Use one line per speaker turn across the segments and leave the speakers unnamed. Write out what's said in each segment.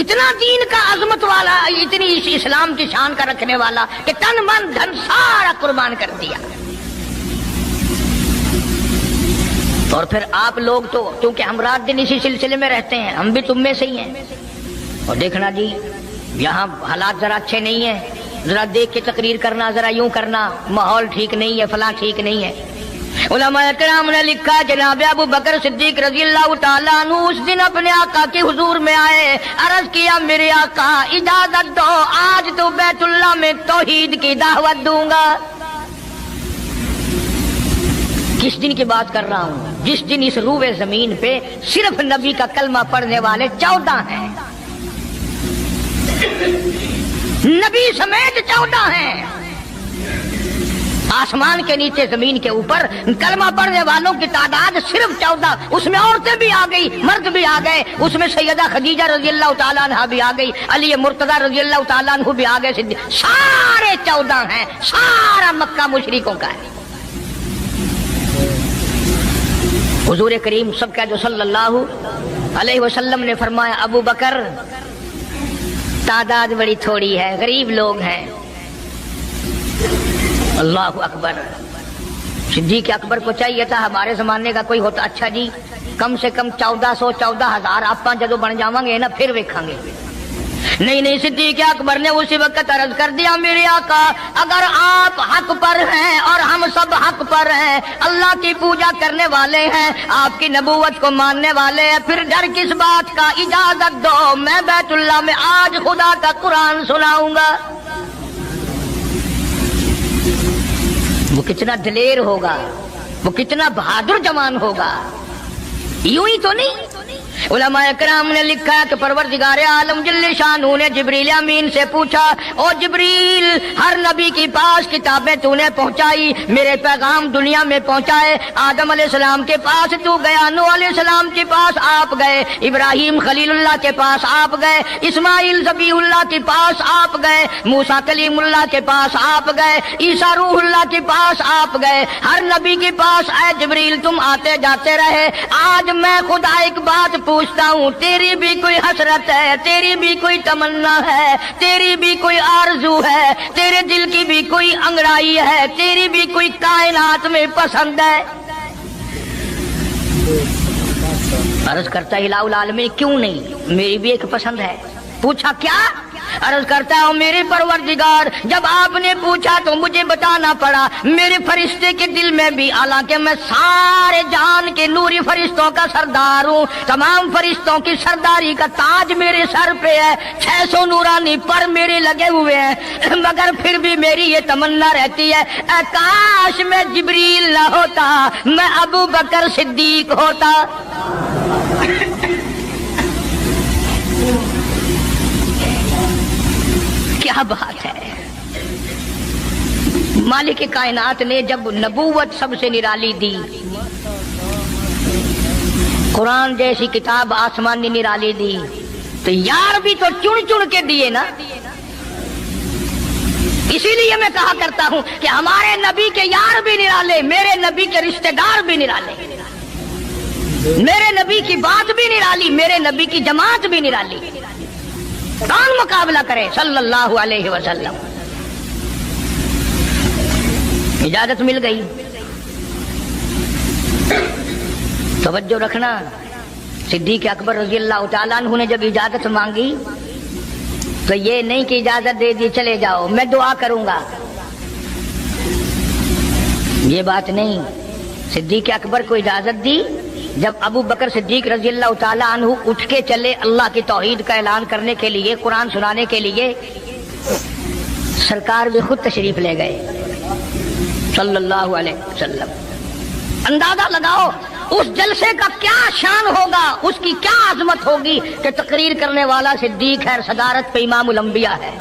اتنا دین کا عظمت والا، اتنی اسلام کی شان کا رکھنے والا کہ تن من دھن سارا قربان کر دیا. اور پھر آپ لوگ تو کیونکہ ہم رات دن اسی سلسلے میں رہتے ہیں، ہم بھی تم میں سے ہی ہیں. اور دیکھنا جی یہاں حالات ذرا اچھے نہیں ہیں، ذرا دیکھ کے تقریر کرنا، ذرا یوں کرنا، ماحول ٹھیک نہیں ہے، فلاں ٹھیک نہیں ہے. علماء کرام نے لکھا جناب ابو بکر صدیق رضی اللہ تعالیٰ عنہ اس دن اپنے آقا کے حضور میں آئے، عرض کیا میرے آقا اجازت دو، آج تو بیت اللہ میں توحید کی دعوت دوں گا. کس دن کی بات کر رہا ہوں؟ جس دن اس روئے زمین پہ صرف نبی کا کلمہ پڑھنے والے 14 ہیں، نبی سمیت 14 ہیں. آسمان کے نیچے زمین کے اوپر کلمہ پڑھنے والوں کی تعداد صرف 14، اس میں عورتیں بھی آ گئی، مرد بھی آ گئے، اس میں سیدہ خدیجہ رضی اللہ تعالیٰ عنہ بھی آ گئی، علی مرتضیٰ رضی اللہ تعالیٰ عنہ بھی آ گئے، سارے 14 ہیں. سارا مکہ مشرکوں کا ہے. حضور کریم سب کا جو صلی اللہ علیہ وسلم نے فرمایا ابو بکر تعداد بڑی تھوڑی ہے، غریب لوگ ہیں. اللہ اکبر. صدیق اکبر کو چاہیے تھا ہمارے زمانے کا کوئی ہوتا اچھا جی کم سے کم 1400 14,000 آپ جدو بن جاواں گے نا پھر ویکھاں گے. نہیں صدیق اکبر نے اسی وقت عرض کر دیا میرے آقا اگر آپ حق پر ہیں اور ہم سب حق پر ہیں، اللہ کی پوجا کرنے والے ہیں، آپ کی نبوت کو ماننے والے ہیں، پھر ڈر کس بات کا؟ اجازت دو میں بیت اللہ میں آج خدا کا قرآن سناؤں گا. وہ کتنا دلیر ہوگا، وہ کتنا بہادر جوان ہوگا. یوں ہی تو نہیں. علماء کرام نے لکھا کہ پروردگار عالم جل شانہ نے جبریل امین سے پوچھا او جبریل ہر نبی کے پاس کتابیں تو نے پہنچائی، میرے پیغام دنیا میں پہنچائے. آدم علیہ السلام کے پاس تو گیا، نوح علیہ السلام کے پاس آپ گئے، ابراہیم خلیل اللہ کے پاس آپ گئے، اسماعیل ذبیح اللہ کے پاس آپ گئے، موسیٰ کلیم اللہ کے پاس آپ گئے، عیسیٰ روح اللہ کے پاس آپ گئے. ہر نبی کے پاس اے جبریل تم آتے جاتے رہے. آج میں خدا ایک بات پوچھتا ہوں، تیری بھی کوئی حسرت ہے، تیری بھی کوئی تمنا ہے، تیری بھی کوئی آرزو ہے، تیرے دل کی بھی کوئی انگڑائی ہے، تیری بھی کوئی کائنات میں پسند ہے؟ عرض کرتا الہ العالمین کیوں نہیں، میری بھی ایک پسند ہے. پوچھا کیا؟ عرض کرتا ہوں میرے پروردگار جب آپ نے پوچھا تو مجھے بتانا پڑا میرے فرشتے کے دل میں بھی، حالانکہ میں سارے جہان کے نوری فرشتوں کا سردار ہوں، تمام فرشتوں کی سرداری کا تاج میرے سر پہ ہے، 600 نورانی پر میرے لگے ہوئے ہیں، مگر پھر بھی میری یہ تمنا رہتی ہے اے کاش میں جبریل نہ ہوتا، میں ابو بکر صدیق ہوتا. کیا بات ہے. مالک کائنات نے جب نبوت سب سے نرالی دی، قرآن جیسی کتاب آسمان نے نرالی دی، تو یار بھی تو چن چن کے دیے نا. اسی لیے میں کہا کرتا ہوں کہ ہمارے نبی کے یار بھی نرالے، میرے نبی کے رشتہ دار بھی نرالے، میرے نبی کی بات بھی نرالی، میرے نبی کی جماعت بھی نرالی. کون مقابلہ کرے صلی اللہ علیہ وسلم. اجازت مل گئی. توجہ رکھنا، صدیق اکبر رضی اللہ تعالیٰ عنہ نے جب اجازت مانگی تو یہ نہیں کہ اجازت دے دی چلے جاؤ میں دعا کروں گا، یہ بات نہیں. صدیق اکبر کو اجازت دی. جب ابو بکر صدیق رضی اللہ تعالیٰ عنہ اٹھ کے چلے اللہ کی توحید کا اعلان کرنے کے لیے، قرآن سنانے کے لیے، سرکار بھی خود تشریف لے گئے صلی اللہ علیہ وسلم. اندازہ لگاؤ اس جلسے کا کیا شان ہوگا، اس کی کیا عظمت ہوگی کہ تقریر کرنے والا صدیق ہے، صدارت پہ امام الانبیاء ہے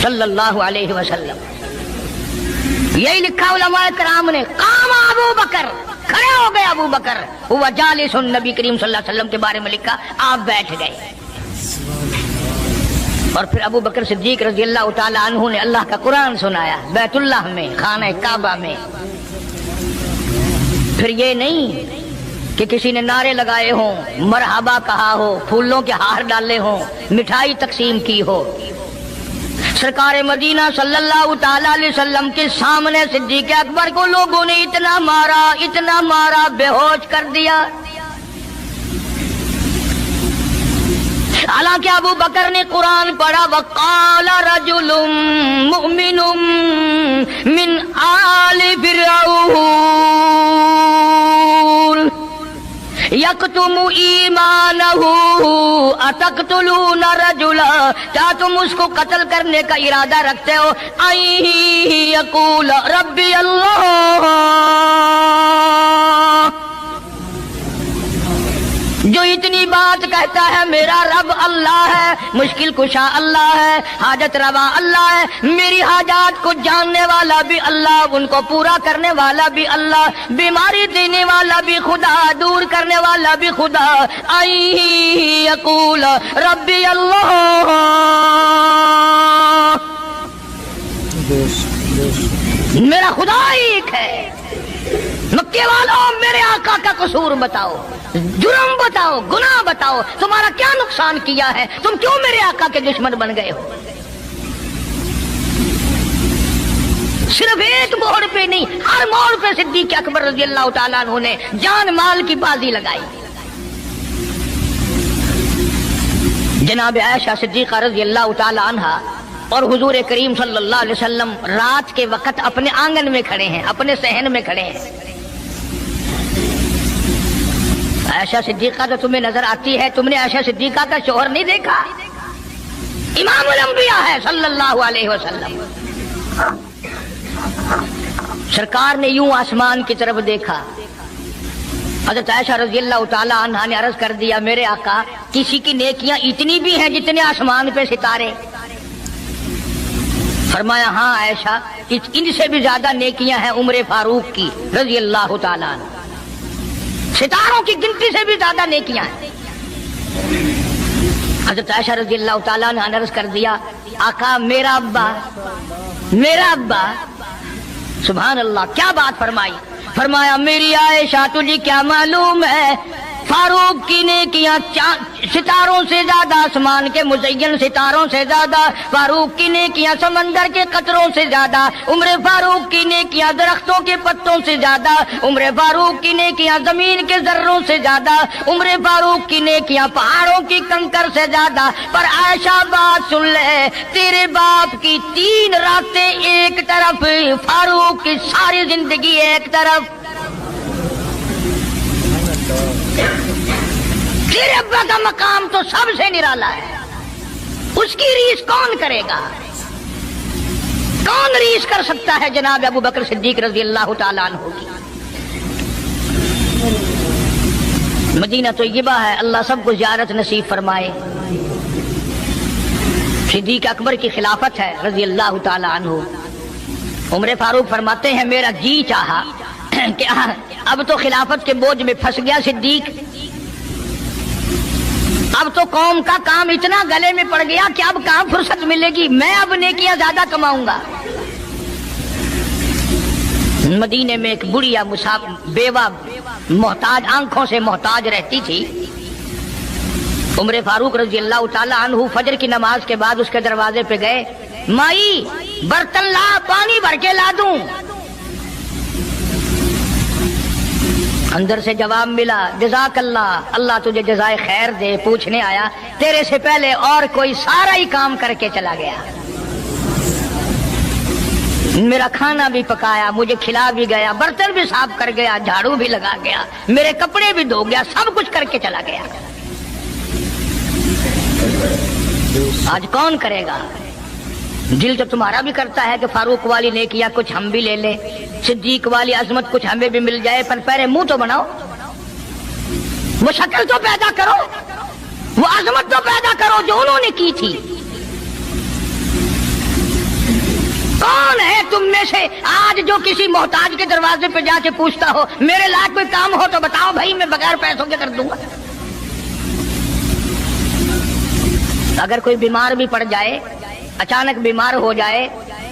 صلی اللہ علیہ وسلم. یہی لکھا علماء کرام نے، قام ابو بکر، کھڑے ہو گئے ابو بکر، ہوا جالس، نبی کریم صلی اللہ علیہ وسلم کے بارے میں لکھا آپ بیٹھ گئے. اور پھر ابو بکر صدیق رضی اللہ تعالی عنہ نے اللہ کا قرآن سنایا بیت اللہ میں، خانہ کعبہ میں. پھر یہ نہیں کہ کسی نے نعرے لگائے ہوں، مرحبا کہا ہو، پھولوں کے ہار ڈالے ہوں، مٹھائی تقسیم کی ہو، سرکار مدینہ صلی اللہ تعالی علیہ وسلم کے سامنے صدیق اکبر کو لوگوں نے اتنا مارا بے ہوش کر دیا۔ حالانکہ ابو بکر نے قرآن پڑھا، وقال رجل مؤمن من آل فرعون یکتم ایمانہ اتقتلون رجلا، کیا تم اس کو قتل کرنے کا ارادہ رکھتے ہو؟ ان یقول ربی اللہ، جو اتنی بات کہتا ہے میرا رب اللہ ہے، مشکل کشا اللہ ہے، حاجت روا اللہ ہے، میری حاجات کو جاننے والا بھی اللہ، ان کو پورا کرنے والا بھی اللہ، بیماری دینے والا بھی خدا، دور کرنے والا بھی خدا۔ ان یقول ربی اللہ، میرا خدا ایک ہے۔ مکے والوں میرے آقا کا قصور بتاؤ، جرم بتاؤ، گناہ بتاؤ، تمہارا کیا نقصان کیا ہے؟ تم کیوں میرے آقا کے دشمن بن گئے ہو؟ صرف ایک موڑ پہ نہیں، ہر موڑ پہ صدیق اکبر رضی اللہ تعالیٰ عنہ نے جان مال کی بازی لگائی۔ جناب عائشہ صدیقہ رضی اللہ تعالیٰ عنہا اور حضور کریم صلی اللہ علیہ وسلم رات کے وقت اپنے آنگن میں کھڑے ہیں، اپنے صحن میں کھڑے ہیں۔ عائشہ صدیقہ تو تمہیں نظر آتی ہے، تم نے عائشہ صدیقہ کا شوہر نہیں دیکھا؟ امام الانبیاء ہے صلی اللہ علیہ وسلم۔ سرکار نے یوں آسمان کی طرف دیکھا، حضرت عائشہ رضی اللہ تعالیٰ عنہا نے عرض کر دیا، میرے آقا کسی کی نیکیاں اتنی بھی ہیں جتنے آسمان پہ ستارے؟ فرمایا ہاں عائشہ، ان سے بھی زیادہ نیکیاں ہیں عمر فاروق کی رضی اللہ تعالیٰ عنہ، ستاروں کی گنتی سے بھی زیادہ نیکیاں ہیں۔ حضرت عائشہ رضی اللہ تعالیٰ عنہ نے عرض کر دیا، آقا میرا ابا، سبحان اللہ، کیا بات فرمائی؟ فرمایا میری عائشہ تجھے کیا معلوم ہے، فاروق کی نیکیاں ستاروں سے زیادہ، آسمان کے مزین ستاروں سے زیادہ، فاروق کی نیکیاں سمندر کے قطروں سے زیادہ، عمر فاروق کی نیکیاں درختوں کے پتوں سے زیادہ، عمر فاروق کی نیکیاں زمین کے ذروں سے زیادہ، عمر فاروق کی نیکیاں پہاڑوں کی کنکر سے زیادہ۔ پر عائشہ بات سن لے، تیرے باپ کی 3 راتیں ایک طرف، فاروق کی ساری زندگی ایک طرف۔ تیرے ابا کا مقام تو سب سے نرالا ہے، اس کی ریس کون کرے گا؟ کون ریس کر سکتا ہے جناب ابو بکر صدیق رضی اللہ تعالیٰ عنہ کی؟ مدینہ طیبہ ہے، اللہ سب کو زیارت نصیب فرمائے۔ صدیق اکبر کی خلافت ہے رضی اللہ تعالیٰ عنہ۔ عمر فاروق فرماتے ہیں میرا جی چاہا کہ اب تو خلافت کے بوجھ میں پھنس گیا صدیق، اب تو قوم کا کام اتنا گلے میں پڑ گیا کہ اب کہاں فرصت ملے گی، میں اب نیکیاں زیادہ کماؤں گا۔ مدینے میں ایک بڑھیا بیوہ محتاج، آنکھوں سے محتاج رہتی تھی۔ عمر فاروق رضی اللہ تعالیٰ عنہ فجر کی نماز کے بعد اس کے دروازے پہ گئے، مائی برتن لا، پانی بھر کے لا دوں؟ اندر سے جواب ملا، جزاک اللہ، اللہ تجھے جزائے خیر دے، پوچھنے آیا تیرے سے پہلے اور کوئی سارا ہی کام کر کے چلا گیا، میرا کھانا بھی پکایا، مجھے کھلا بھی گیا، برتن بھی صاف کر گیا، جھاڑو بھی لگا گیا، میرے کپڑے بھی دھو گیا، سب کچھ کر کے چلا گیا۔ آج کون کرے گا؟ دل تو تمہارا بھی کرتا ہے کہ فاروق والی نیکیاں کچھ ہم بھی لے لیں، صدیق والی عظمت کچھ ہمیں بھی مل جائے، پر پہلے منہ تو بناؤ، وہ شکل تو پیدا کرو، وہ عظمت تو پیدا کرو جو انہوں نے کی تھی۔ کون ہے تم میں سے آج جو کسی محتاج کے دروازے پہ جا کے پوچھتا ہو میرے لائق کوئی کام ہو تو بتاؤ بھائی، میں بغیر پیسوں کے کر دوں گا؟ اگر کوئی بیمار بھی پڑ جائے، اچانک بیمار ہو جائے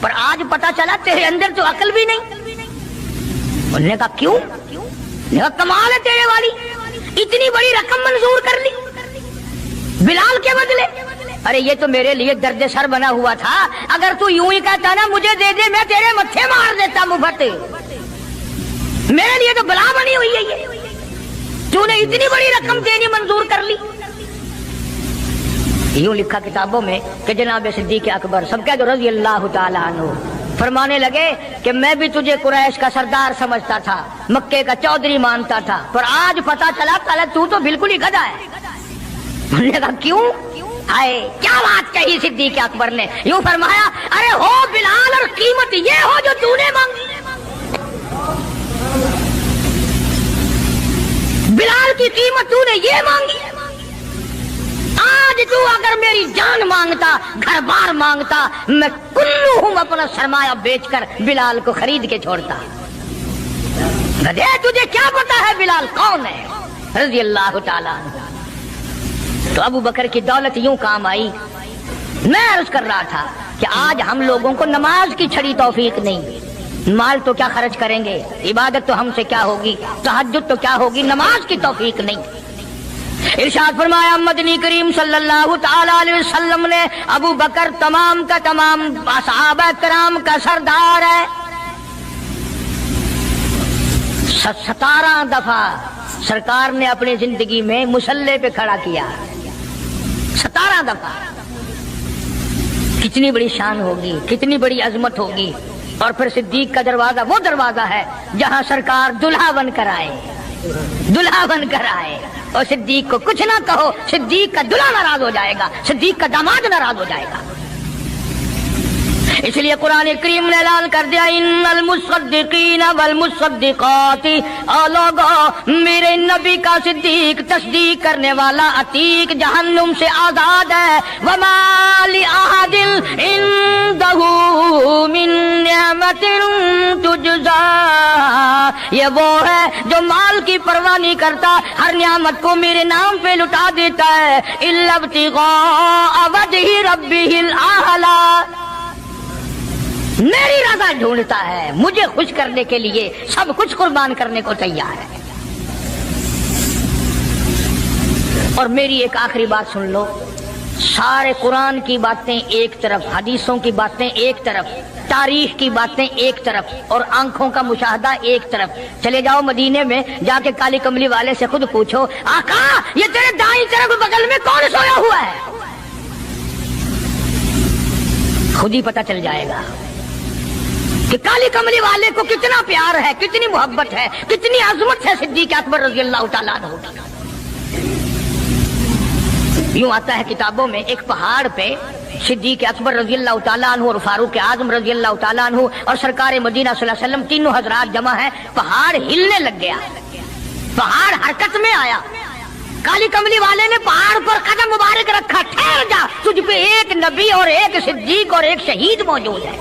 پر آج پتا چلا تیرے اندر تو عقل بھی نہیں۔ انہوں نے کہا کیوں؟ انہوں نے کہا کمال ہے تیرے والی، اتنی بڑی رقم منظور کر لی بلال کے بدلے۔ ارے یہ تو میرے لیے درد سر بنا ہوا تھا، اگر تو یوں ہی کہتا نا مجھے دے دے میں تیرے متھے مار دیتا مفت، میرے لیے تو بلا بنی ہوئی ہے یہ، تو نے اتنی بڑی رقم دینی منظور کر لی۔ یوں لکھا کتابوں میں کہ جناب صدیق اکبر سب کہہ دو رضی اللہ تعالیٰ عنہ فرمانے لگے کہ میں بھی تجھے قریش کا سردار سمجھتا تھا، مکے کا چودھری مانتا تھا، پر آج پتا چلا تو تو بالکل ہی گدھا ہے۔ انہوں نے کہا کیوں؟ آئے کیا بات کہی صدیق اکبر نے؟ یوں فرمایا ارے ہو بلال اور قیمت یہ ہو جو تو نے مانگی، بلال کی قیمت تو نے یہ مانگی، آج تو اگر میری جان مانگتا گھر بار مانگتا میں کلو ہوں اپنا سرمایہ بیچ کر بلال کو خرید کے چھوڑتا۔ تجھے کیا پتا ہے بلال کون ہے رضی اللہ تعالیٰ عنہ۔ تو ابو بکر کی دولت یوں کام آئی۔ میں عرض کر رہا تھا کہ آج ہم لوگوں کو نماز کی چھڑی توفیق نہیں، مال تو کیا خرچ کریں گے، عبادت تو ہم سے کیا ہوگی، تہجد تو کیا ہوگی، نماز کی توفیق نہیں۔ ارشاد فرمایا مدنی کریم صلی اللہ تعالی علیہ وسلم نے ابو بکر تمام کا تمام صحابہ کرام کا سردار ہے، 17 دفعہ سرکار نے اپنی زندگی میں مصلی پہ کھڑا کیا، 17 دفعہ۔ کتنی بڑی شان ہوگی، کتنی بڑی عظمت ہوگی۔ اور پھر صدیق کا دروازہ وہ دروازہ ہے جہاں سرکار دلہا بن کر آئے، دلہا بن کر آئے، اور صدیق کو کچھ نہ کہو، صدیق کا دلہا ناراض ہو جائے گا، صدیق کا داماد ناراض ہو جائے گا۔ اس لیے قرآن کریم نے اعلان کر دیا ان المصدقین والمصدقات، اور لوگو میرے نبی کا صدیق تصدیق کرنے والا عتیق جہنم سے آزاد ہے۔ وما لأحد عنده من نعمت تجزا، یہ وہ ہے جو مال کی پرواہ نہیں کرتا، ہر نعمت کو میرے نام پہ لٹا دیتا ہے، الا ابتغاء وجہ ربہ الاعلی، میری رضا ڈھونڈتا ہے، مجھے خوش کرنے کے لیے سب کچھ قربان کرنے کو تیار ہے۔ اور میری ایک آخری بات سن لو، سارے قرآن کی باتیں ایک طرف، حدیثوں کی باتیں ایک طرف، تاریخ کی باتیں ایک طرف، اور آنکھوں کا مشاہدہ ایک طرف۔ چلے جاؤ مدینے میں، جا کے کالی کملی والے سے خود پوچھو آقا یہ تیرے دائیں طرف بغل میں کون سویا ہوا ہے، خود ہی پتہ چل جائے گا کہ کالی کملی والے کو کتنا پیار ہے، کتنی محبت ہے، کتنی عظمت ہے صدیق اکبر رضی اللہ تعالیٰ عنہ کی۔ یوں آتا ہے کتابوں میں ایک پہاڑ پہ صدیق اکبر رضی اللہ تعالیٰ عنہ اور فاروق اعظم رضی اللہ تعالیٰ عنہ اور سرکار مدینہ صلی اللہ علیہ وسلم تینوں حضرات جمع ہیں، پہاڑ ہلنے لگ گیا، پہاڑ حرکت میں آیا، کالی کملی والے نے پہاڑ پر قدم مبارک رکھا، ٹھہر جا تجھ پہ ایک نبی اور ایک صدیق اور ایک شہید موجود ہے۔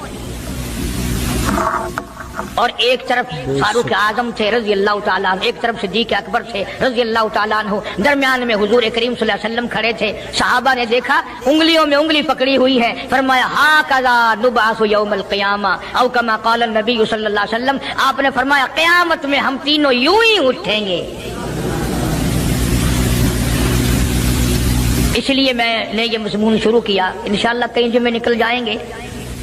اور ایک طرف فاروق اعظم تھے رضی اللہ تعالیٰ عنہ، ایک طرف صدیق اکبر تھے رضی اللہ تعالیٰ عنہ، درمیان میں حضور کریم صلی اللہ علیہ وسلم کھڑے تھے۔ صحابہ نے دیکھا انگلیوں میں انگلی پکڑی ہوئی ہے، فرمایا ھاکذا نبعث یوم القیامہ او کما قال النبی صلی اللہ علیہ وسلم، آپ نے فرمایا قیامت میں ہم تینوں یوں ہی اٹھیں گے۔ اس لیے میں نے یہ مضمون شروع کیا، انشاءاللہ کئی جمعے نکل جائیں گے۔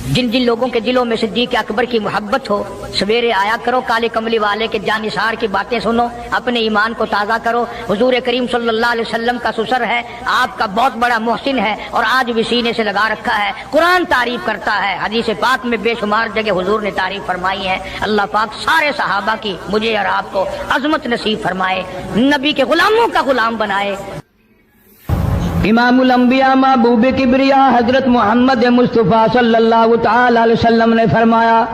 جن جن لوگوں کے دلوں میں صدیق اکبر کی محبت ہو، سویرے آیا کرو، کالے کملی والے کے جانثار کی باتیں سنو، اپنے ایمان کو تازہ کرو۔ حضور کریم صلی اللہ علیہ وسلم کا سسر ہے، آپ کا بہت بڑا محسن ہے، اور آج بھی سینے سے لگا رکھا ہے، قرآن تعریف کرتا ہے، حدیث پاک میں بے شمار جگہ حضور نے تعریف فرمائی ہے۔ اللہ پاک سارے صحابہ کی مجھے اور آپ کو عظمت نصیب فرمائے، نبی کے غلاموں کا غلام بنائے۔
امام الانبیاء محبوب کبریا حضرت محمد مصطفیٰ صلی اللہ تعالی علیہ وسلم نے فرمایا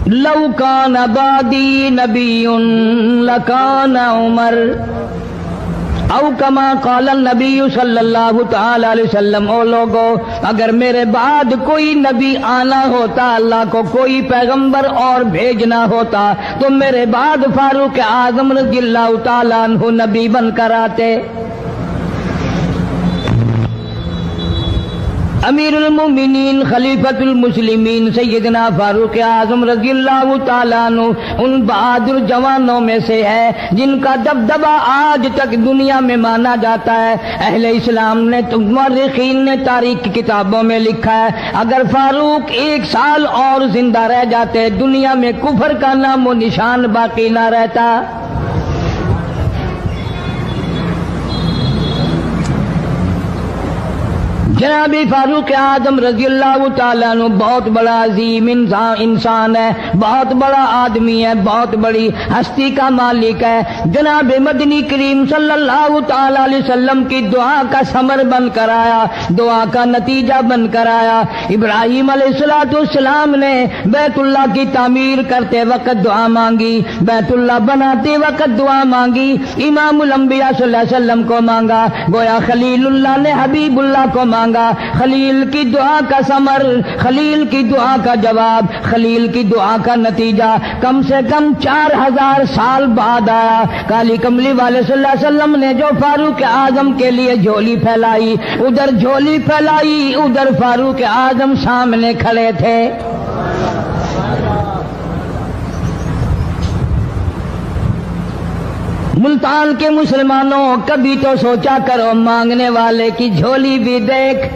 لو کان بعدی نبی لکان عمر، او کما قال النبی صلی اللہ تعالی علیہ وسلم، او لوگو اگر میرے بعد کوئی نبی آنا ہوتا، اللہ کو کوئی پیغمبر اور بھیجنا ہوتا تو میرے بعد فاروق اعظم رضی اللہ تعالیٰ عنہ نبی بن کر آتے۔ امیر المومنین خلیفۃ المسلمین سیدنا فاروق اعظم رضی اللہ تعالیٰ عنہ ان بہادر جوانوں میں سے ہے جن کا دبدبہ آج تک دنیا میں مانا جاتا ہے۔ اہل اسلام نے مورخین نے تاریخ کی کتابوں میں لکھا ہے اگر فاروق 1 سال اور زندہ رہ جاتے دنیا میں کفر کا نام و نشان باقی نہ رہتا۔ جناب فاروق اعظم رضی اللہ تعالیٰ عنہ بہت بڑا عظیم انسان ہے، بہت بڑا آدمی ہے، بہت بڑی ہستی کا مالک ہے۔ جناب مدنی کریم صلی اللہ تعالیٰ علیہ وسلم کی دعا کا ثمر بن کر آیا، دعا کا نتیجہ بن کر آیا۔ ابراہیم علیہ السلام نے بیت اللہ کی تعمیر کرتے وقت دعا مانگی، بیت اللہ بناتے وقت دعا مانگی، امام الانبیاء صلی اللہ علیہ وسلم کو مانگا، گویا خلیل اللہ نے حبیب اللہ کو مانگا۔ خلیل کی دعا کا ثمر، خلیل کی دعا کا جواب، خلیل کی دعا کا نتیجہ کم سے کم 4000 سال بعد آیا۔ کالی کملی والے صلی اللہ علیہ وسلم نے جو فاروق اعظم کے لیے جھولی پھیلائی، ادھر جھولی پھیلائی، ادھر فاروق اعظم سامنے کھڑے تھے۔ ملتان کے مسلمانوں کبھی تو سوچا کرو مانگنے والے کی جھولی بھی دیکھ۔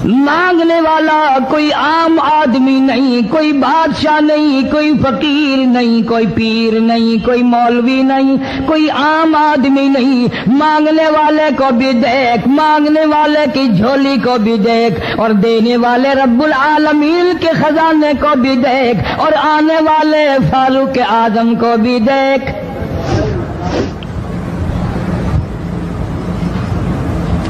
مانگنے والا کوئی عام آدمی نہیں، کوئی بادشاہ نہیں، کوئی فقیر نہیں، کوئی پیر نہیں، کوئی مولوی نہیں، کوئی عام آدمی نہیں۔ مانگنے والے کو بھی دیکھ، مانگنے والے کی جھولی کو بھی دیکھ، اور دینے والے رب العالمین کے خزانے کو بھی دیکھ، اور آنے والے فاروق اعظم کو بھی دیکھ۔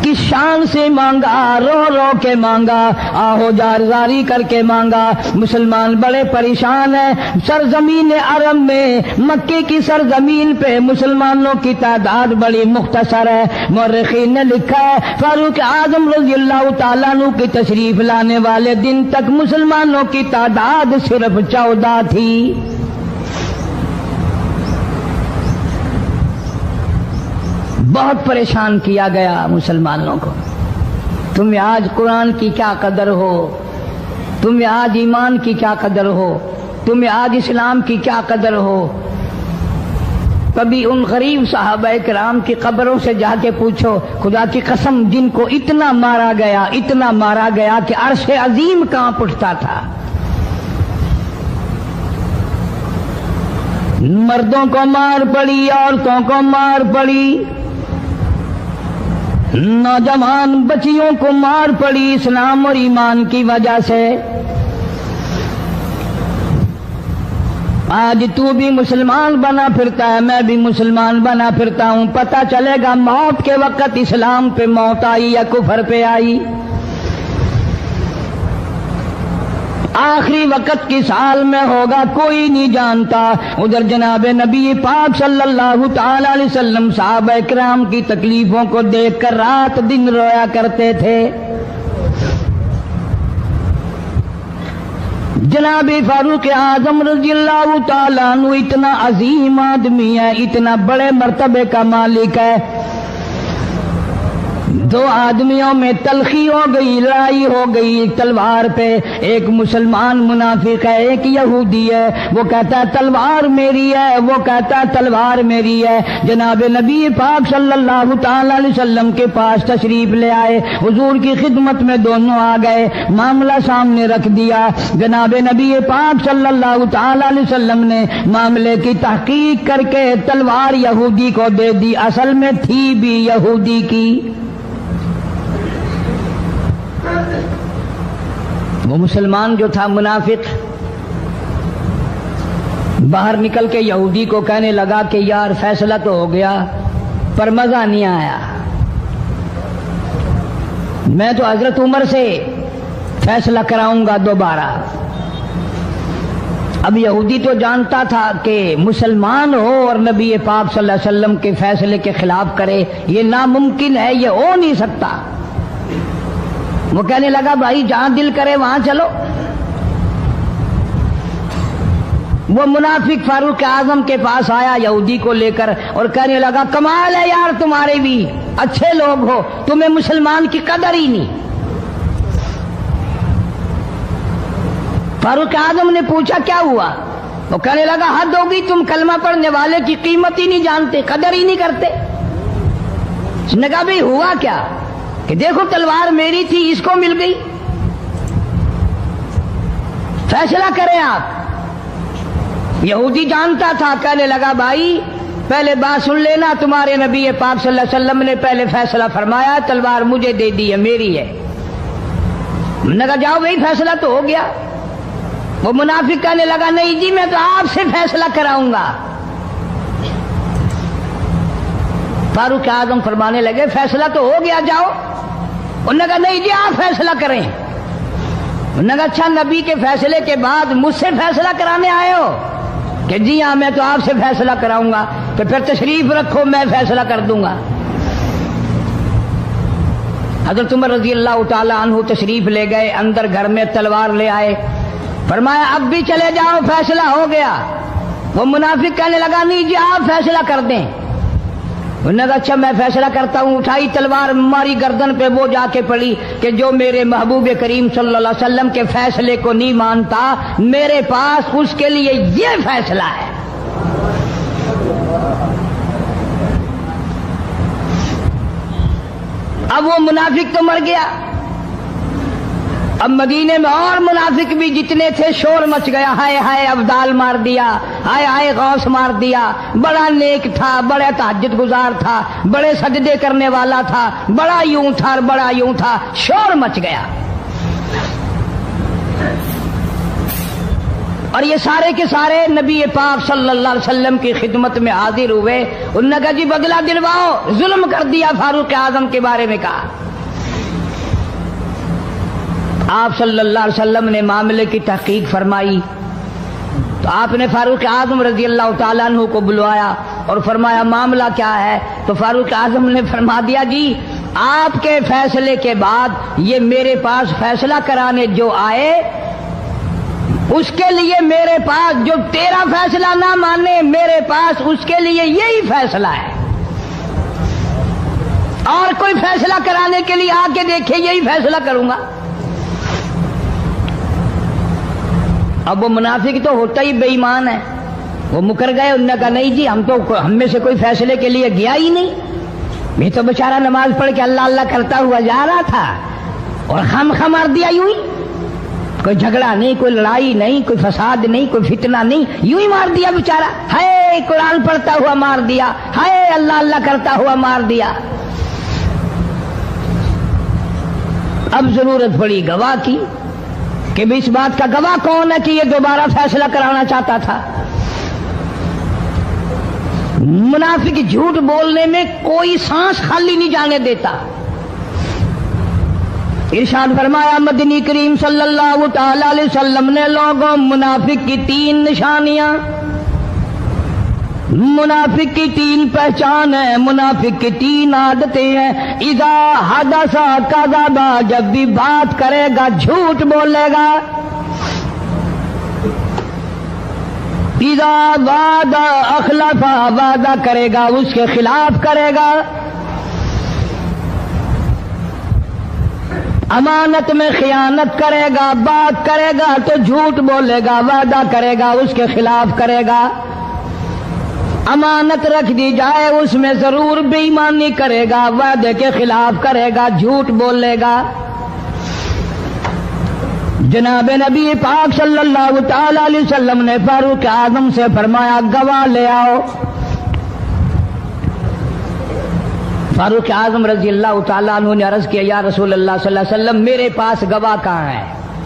کس شان سے مانگا، رو رو کے مانگا، آہو جارزاری کر کے مانگا۔ مسلمان بڑے پریشان ہیں۔ سرزمین عرب میں مکے کی سرزمین پہ مسلمانوں کی تعداد بڑی مختصر ہے۔ مورخین نے لکھا ہے فاروق اعظم رضی اللہ تعالیٰ عنہ کی تشریف لانے والے دن تک مسلمانوں کی تعداد صرف 14 تھی۔ بہت پریشان کیا گیا مسلمانوں کو۔ تمہیں آج قرآن کی کیا قدر ہو، تمہیں آج ایمان کی کیا قدر ہو، تمہیں آج اسلام کی کیا قدر ہو۔ کبھی ان غریب صحابہ کرام کی قبروں سے جا کے پوچھو، خدا کی قسم جن کو اتنا مارا گیا، اتنا مارا گیا کہ عرش عظیم کانپ اٹھتا تھا۔ مردوں کو مار پڑی، عورتوں کو مار پڑی، نوجوان بچیوں کو مار پڑی اسلام اور ایمان کی وجہ سے۔ آج تو بھی مسلمان بنا پھرتا ہے، میں بھی مسلمان بنا پھرتا ہوں، پتہ چلے گا موت کے وقت اسلام پہ موت آئی یا کفر پہ آئی۔ آخری وقت کی سال میں ہوگا کوئی نہیں جانتا۔ ادھر جناب نبی پاک صلی اللہ تعالی علیہ وسلم صحابہ کرام کی تکلیفوں کو دیکھ کر رات دن رویا کرتے تھے۔ جناب فاروق اعظم رضی اللہ تعالیٰ عنہ اتنا عظیم آدمی ہے، اتنا بڑے مرتبے کا مالک ہے۔ دو آدمیوں میں تلخی ہو گئی، لڑائی ہو گئی تلوار پہ۔ ایک مسلمان منافق ہے، ایک یہودی ہے، وہ کہتا ہے تلوار میری ہے، وہ کہتا ہے تلوار میری ہے۔ جناب نبی پاک صلی اللہ تعالی علیہ وسلم کے پاس تشریف لے آئے، حضور کی خدمت میں دونوں آ گئے، معاملہ سامنے رکھ دیا۔ جناب نبی پاک صلی اللہ تعالی علیہ وسلم نے معاملے کی تحقیق کر کے تلوار یہودی کو دے دی، اصل میں تھی بھی یہودی کی۔ وہ مسلمان جو تھا منافق باہر نکل کے یہودی کو کہنے لگا کہ یار فیصلہ تو ہو گیا پر مزہ نہیں آیا، میں تو حضرت عمر سے فیصلہ کراؤں گا دوبارہ۔ اب یہودی تو جانتا تھا کہ مسلمان ہو اور نبی پاک صلی اللہ علیہ وسلم کے فیصلے کے خلاف کرے، یہ ناممکن ہے، یہ ہو نہیں سکتا۔ وہ کہنے لگا بھائی جہاں دل کرے وہاں چلو۔ وہ منافق فاروق اعظم کے پاس آیا یہودی کو لے کر اور کہنے لگا کمال ہے یار تمہارے بھی، اچھے لوگ ہو, تمہیں مسلمان کی قدر ہی نہیں. فاروق اعظم نے پوچھا کیا ہوا؟ وہ کہنے لگا حد ہوگی, تم کلمہ پڑھنے والے کی قیمت ہی نہیں جانتے, قدر ہی نہیں کرتے. اس نے کہا بھئی ہوا کیا؟ کہ دیکھو تلوار میری تھی, اس کو مل گئی, فیصلہ کریں آپ. یہودی جانتا تھا, کہنے لگا بھائی پہلے بات سن لینا, تمہارے نبی پاک صلی اللہ علیہ وسلم نے پہلے فیصلہ فرمایا, تلوار مجھے دے دی ہے, میری ہے. میں نے کہا جاؤ بھائی فیصلہ تو ہو گیا. وہ منافق کہنے لگا نہیں جی میں تو آپ سے فیصلہ کراؤں گا. فاروق اعظم فرمانے لگے فیصلہ تو ہو گیا, جاؤ. انہوں نے کہا نہیں جی آپ فیصلہ کریں. انہوں نے کہا اچھا نبی کے فیصلے کے بعد مجھ سے فیصلہ کرانے آئے ہو؟ کہ جی ہاں میں تو آپ سے فیصلہ کراؤں گا. کہ پھر تشریف رکھو, میں فیصلہ کر دوں گا. حضرت عمر رضی اللہ تعالی عنہ تشریف لے گئے, اندر گھر میں تلوار لے آئے, فرمایا اب بھی چلے جاؤ فیصلہ ہو گیا. وہ منافق کہنے لگا نہیں جی آپ فیصلہ کر دیں. انہوں نے کہا اچھا میں فیصلہ کرتا ہوں. اٹھائی تلوار, ماری گردن پہ, وہ جا کے پڑی کہ جو میرے محبوب کریم صلی اللہ علیہ وسلم کے فیصلے کو نہیں مانتا, میرے پاس اس کے لیے یہ فیصلہ ہے. اب وہ منافق تو مر گیا. اب مدینے میں اور منافق بھی جتنے تھے شور مچ گیا, ہائے ہائے ابدال مار دیا, ہائے ہائے غوث مار دیا, بڑا نیک تھا, بڑا تہجد گزار تھا, بڑے سجدے کرنے والا تھا, بڑا یوں تھا اور بڑا یوں تھا, شور مچ گیا. اور یہ سارے کے سارے نبی پاک صلی اللہ علیہ وسلم کی خدمت میں حاضر ہوئے. انہوں نے کہا جی بدلہ دلواؤ, ظلم کر دیا فاروق اعظم کے بارے میں. کہا آپ صلی اللہ علیہ وسلم نے معاملے کی تحقیق فرمائی تو آپ نے فاروق اعظم رضی اللہ تعالیٰ عنہ کو بلوایا اور فرمایا معاملہ کیا ہے؟ تو فاروق اعظم نے فرما دیا جی آپ کے فیصلے کے بعد یہ میرے پاس فیصلہ کرانے جو آئے, اس کے لیے میرے پاس, جو تیرا فیصلہ نہ مانے میرے پاس اس کے لیے یہی فیصلہ ہے, اور کوئی فیصلہ کرانے کے لیے آ کے دیکھے یہی فیصلہ کروں گا. اب وہ منافق تو ہوتا ہی بے ایمان ہے, وہ مکر گئے. انہوں نے کہا نہیں جی ہم میں سے کوئی فیصلے کے لیے گیا ہی نہیں, میں تو بیچارہ نماز پڑھ کے اللہ اللہ کرتا ہوا جا رہا تھا اور خام مار دیا یوں ہی, کوئی جھگڑا نہیں, کوئی لڑائی نہیں, کوئی فساد نہیں, کوئی فتنہ نہیں, یوں ہی مار دیا بیچارہ. ہائے قرآن پڑھتا ہوا مار دیا, ہائے اللہ اللہ کرتا ہوا مار دیا. اب ضرورت پڑی گواہ کی کہ بھی اس بات کا گواہ کون ہے کہ یہ دوبارہ فیصلہ کرانا چاہتا تھا. منافق جھوٹ بولنے میں کوئی سانس خالی نہیں جانے دیتا. ارشاد فرمایا مدنی کریم صلی اللہ تعالی علیہ وسلم نے لوگوں منافق کی 3 نشانیاں, منافق کی 3 پہچان ہے, منافق کی 3 عادتیں ہیں. اذا حدث کذب, جب بھی بات کرے گا جھوٹ بولے گا. اذا وعد اخلف, وعدہ کرے گا اس کے خلاف کرے گا. امانت میں خیانت کرے گا, بات کرے گا تو جھوٹ بولے گا, وعدہ کرے گا اس کے خلاف کرے گا. امانت رکھ دی جائے اس میں ضرور بے ایمانی کرے گا, وعدے کے خلاف کرے گا, جھوٹ بولے گا. جناب نبی پاک صلی اللہ تعالی علیہ وسلم نے فاروق اعظم سے فرمایا گواہ لے آؤ. فاروق اعظم رضی اللہ تعالیٰ عنہ نے عرض کیا یا رسول اللہ صلی اللہ علیہ وسلم میرے پاس گواہ کہاں ہے؟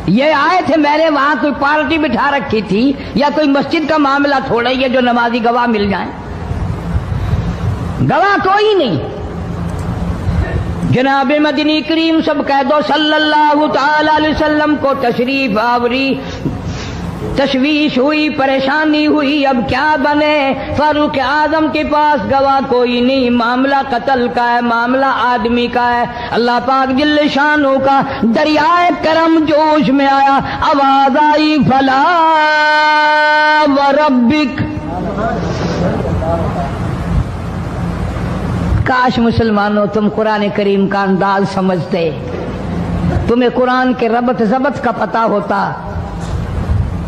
یہ آئے تھے, میں نے وہاں کوئی پارٹی بٹھا رکھی تھی یا کوئی مسجد کا معاملہ تھوڑا ہی ہے جو نمازی گواہ مل جائیں, گواہ کوئی نہیں. جناب مدنی کریم سب کہہ دو صلی اللہ تعالی علیہ وسلم کو تشریف آوری, تشویش ہوئی, پریشانی ہوئی, اب کیا بنے؟ فاروق اعظم کے پاس گواہ کوئی نہیں, معاملہ قتل کا ہے, معاملہ آدمی کا ہے. اللہ پاک جل شانہ کا دریائے کرم جوش میں آیا, آواز آئی فلا وربک, کاش مسلمانوں تم قرآن کریم کا انداز سمجھتے، تمہیں قرآن کے ربط ضبط کا پتہ ہوتا،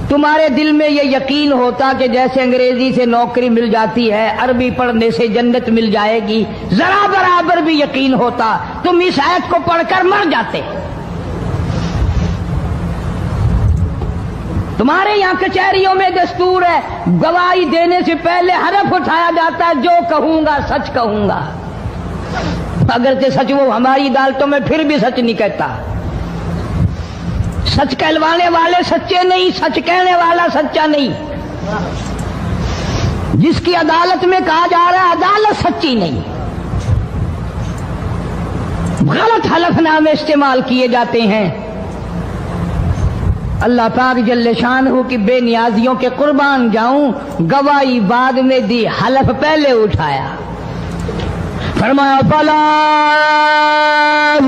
تمہارے دل میں یہ یقین ہوتا کہ جیسے انگریزی سے نوکری مل جاتی ہے، عربی پڑھنے سے جنت مل جائے گی، ذرا برابر بھی یقین ہوتا تم اس آیت کو پڑھ کر مر جاتے۔ تمہارے یہاں کچہریوں میں دستور ہے، گواہی دینے سے پہلے حرف اٹھایا جاتا ہے، جو کہوں گا سچ کہوں گا، اگرچہ سچ وہ ہماری عدالتوں میں پھر بھی سچ نہیں کہتا۔ سچ کہلوانے والے سچے نہیں، سچ کہنے والا سچا نہیں۔ جس کی عدالت میں کہا جا رہا ہے عدالت سچی نہیں، غلط حلف نامے استعمال کیے جاتے ہیں۔ اللہ پاک جل شانہ کی بے نیازیوں کے قربان جاؤں، گواہی بعد میں دی، حلف پہلے اٹھایا۔ فرمایا فلا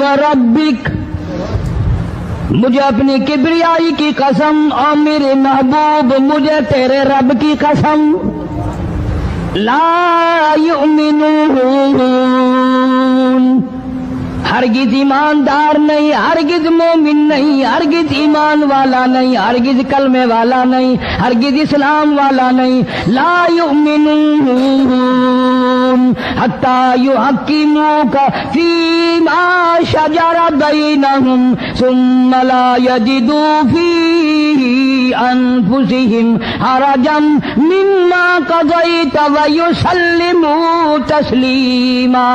وربک، مجھے اپنی کبریائی کی قسم اور میرے محبوب مجھے تیرے رب کی قسم، لا یؤمنون، ہرگز ایماندار نہیں، ہرگز مومن نہیں، ہرگز ایمان والا نہیں، ہرگز کلمے والا نہیں، ہرگز اسلام والا نہیں، لا یؤمنون حتی یحکموک فیما شجر بینہم ثم لا یجدوا فی انفسہم حرجا مما قضیت ویسلموا تسلیما۔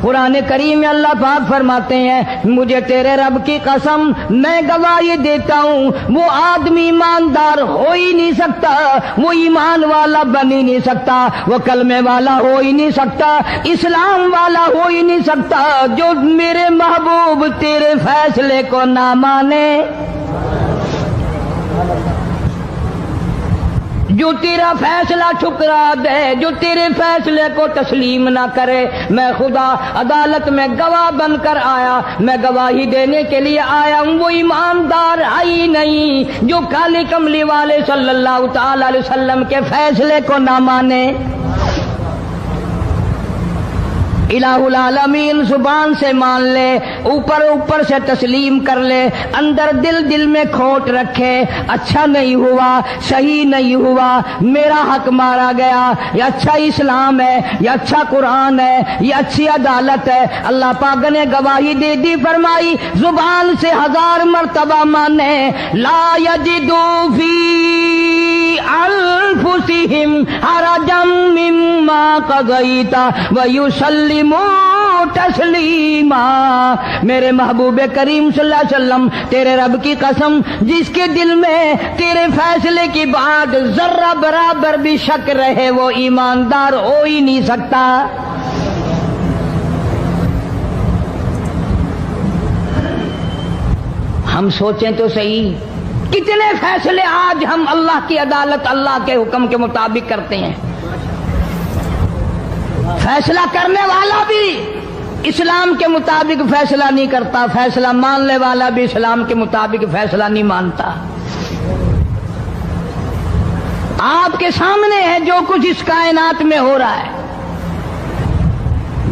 قرآن کریم میں اللہ پاک فرماتے ہیں مجھے تیرے رب کی قسم میں گواہی دیتا ہوں، وہ آدمی ایماندار ہو ہی نہیں سکتا، وہ ایمان والا بن ہی نہیں سکتا، وہ کلمے والا ہو ہی نہیں سکتا، اسلام والا ہو ہی نہیں سکتا جو میرے محبوب تیرے فیصلے کو نہ مانے، جو تیرا فیصلہ ٹھکرا دے، جو تیرے فیصلے کو تسلیم نہ کرے۔ میں خدا عدالت میں گواہ بن کر آیا، میں گواہی دینے کے لیے آیا ہوں، وہ ایماندار آئی نہیں جو کالی کملی والے صلی اللہ تعالی علیہ وسلم کے فیصلے کو نہ مانے۔ الہ العالمین زبان سے مان لے، اوپر اوپر سے تسلیم کر لے، اندر دل میں کھوٹ رکھے، اچھا نہیں ہوا، صحیح نہیں ہوا، میرا حق مارا گیا، یہ اچھا اسلام ہے، یہ اچھا قرآن ہے، یہ اچھی عدالت ہے۔ اللہ پاک نے گواہی دے دی، فرمائی زبان سے 1000 مرتبہ مانے، لا یجدو فی انفسہم حرجا مما قضیت ویسلموا تسلیما۔ میرے محبوب کریم صلی اللہ علیہ وسلم تیرے رب کی قسم، جس کے دل میں تیرے فیصلے کی بات ذرہ برابر بھی شک رہے وہ ایماندار ہو ہی نہیں سکتا۔ ہم سوچیں تو صحیح، کتنے فیصلے آج ہم اللہ کی عدالت، اللہ کے حکم کے مطابق کرتے ہیں۔ فیصلہ کرنے والا بھی اسلام کے مطابق فیصلہ نہیں کرتا، فیصلہ ماننے والا بھی اسلام کے مطابق فیصلہ نہیں مانتا۔ آپ کے سامنے ہے جو کچھ اس کائنات میں ہو رہا ہے۔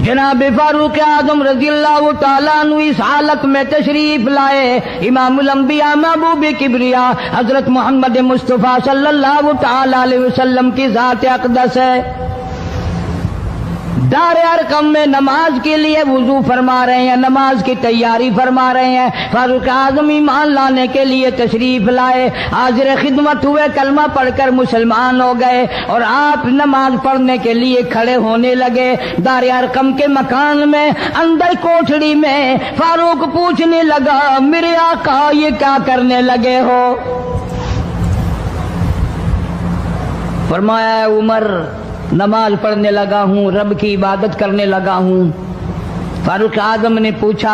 جناب فاروق اعظم رضی اللہ تعالیٰ عنہ اس حالت میں تشریف لائے، امام الانبیاء محبوب کبریا حضرت محمد مصطفیٰ صلی اللہ تعالیٰ علیہ وسلم کی ذات اقدس ہے۔ دار ارقم میں نماز کے لیے وضو فرما رہے ہیں، نماز کی تیاری فرما رہے ہیں۔ فاروق اعظم ایمان لانے کے لیے تشریف لائے، حاضر خدمت ہوئے، کلمہ پڑھ کر مسلمان ہو گئے، اور آپ نماز پڑھنے کے لیے کھڑے ہونے لگے۔ دار ارقم کے مکان میں اندر کوٹھڑی میں فاروق پوچھنے لگا میرے آقا یہ کیا کرنے لگے ہو؟ فرمایا عمر نماز پڑھنے لگا ہوں، رب کی عبادت کرنے لگا ہوں۔ فاروق اعظم نے پوچھا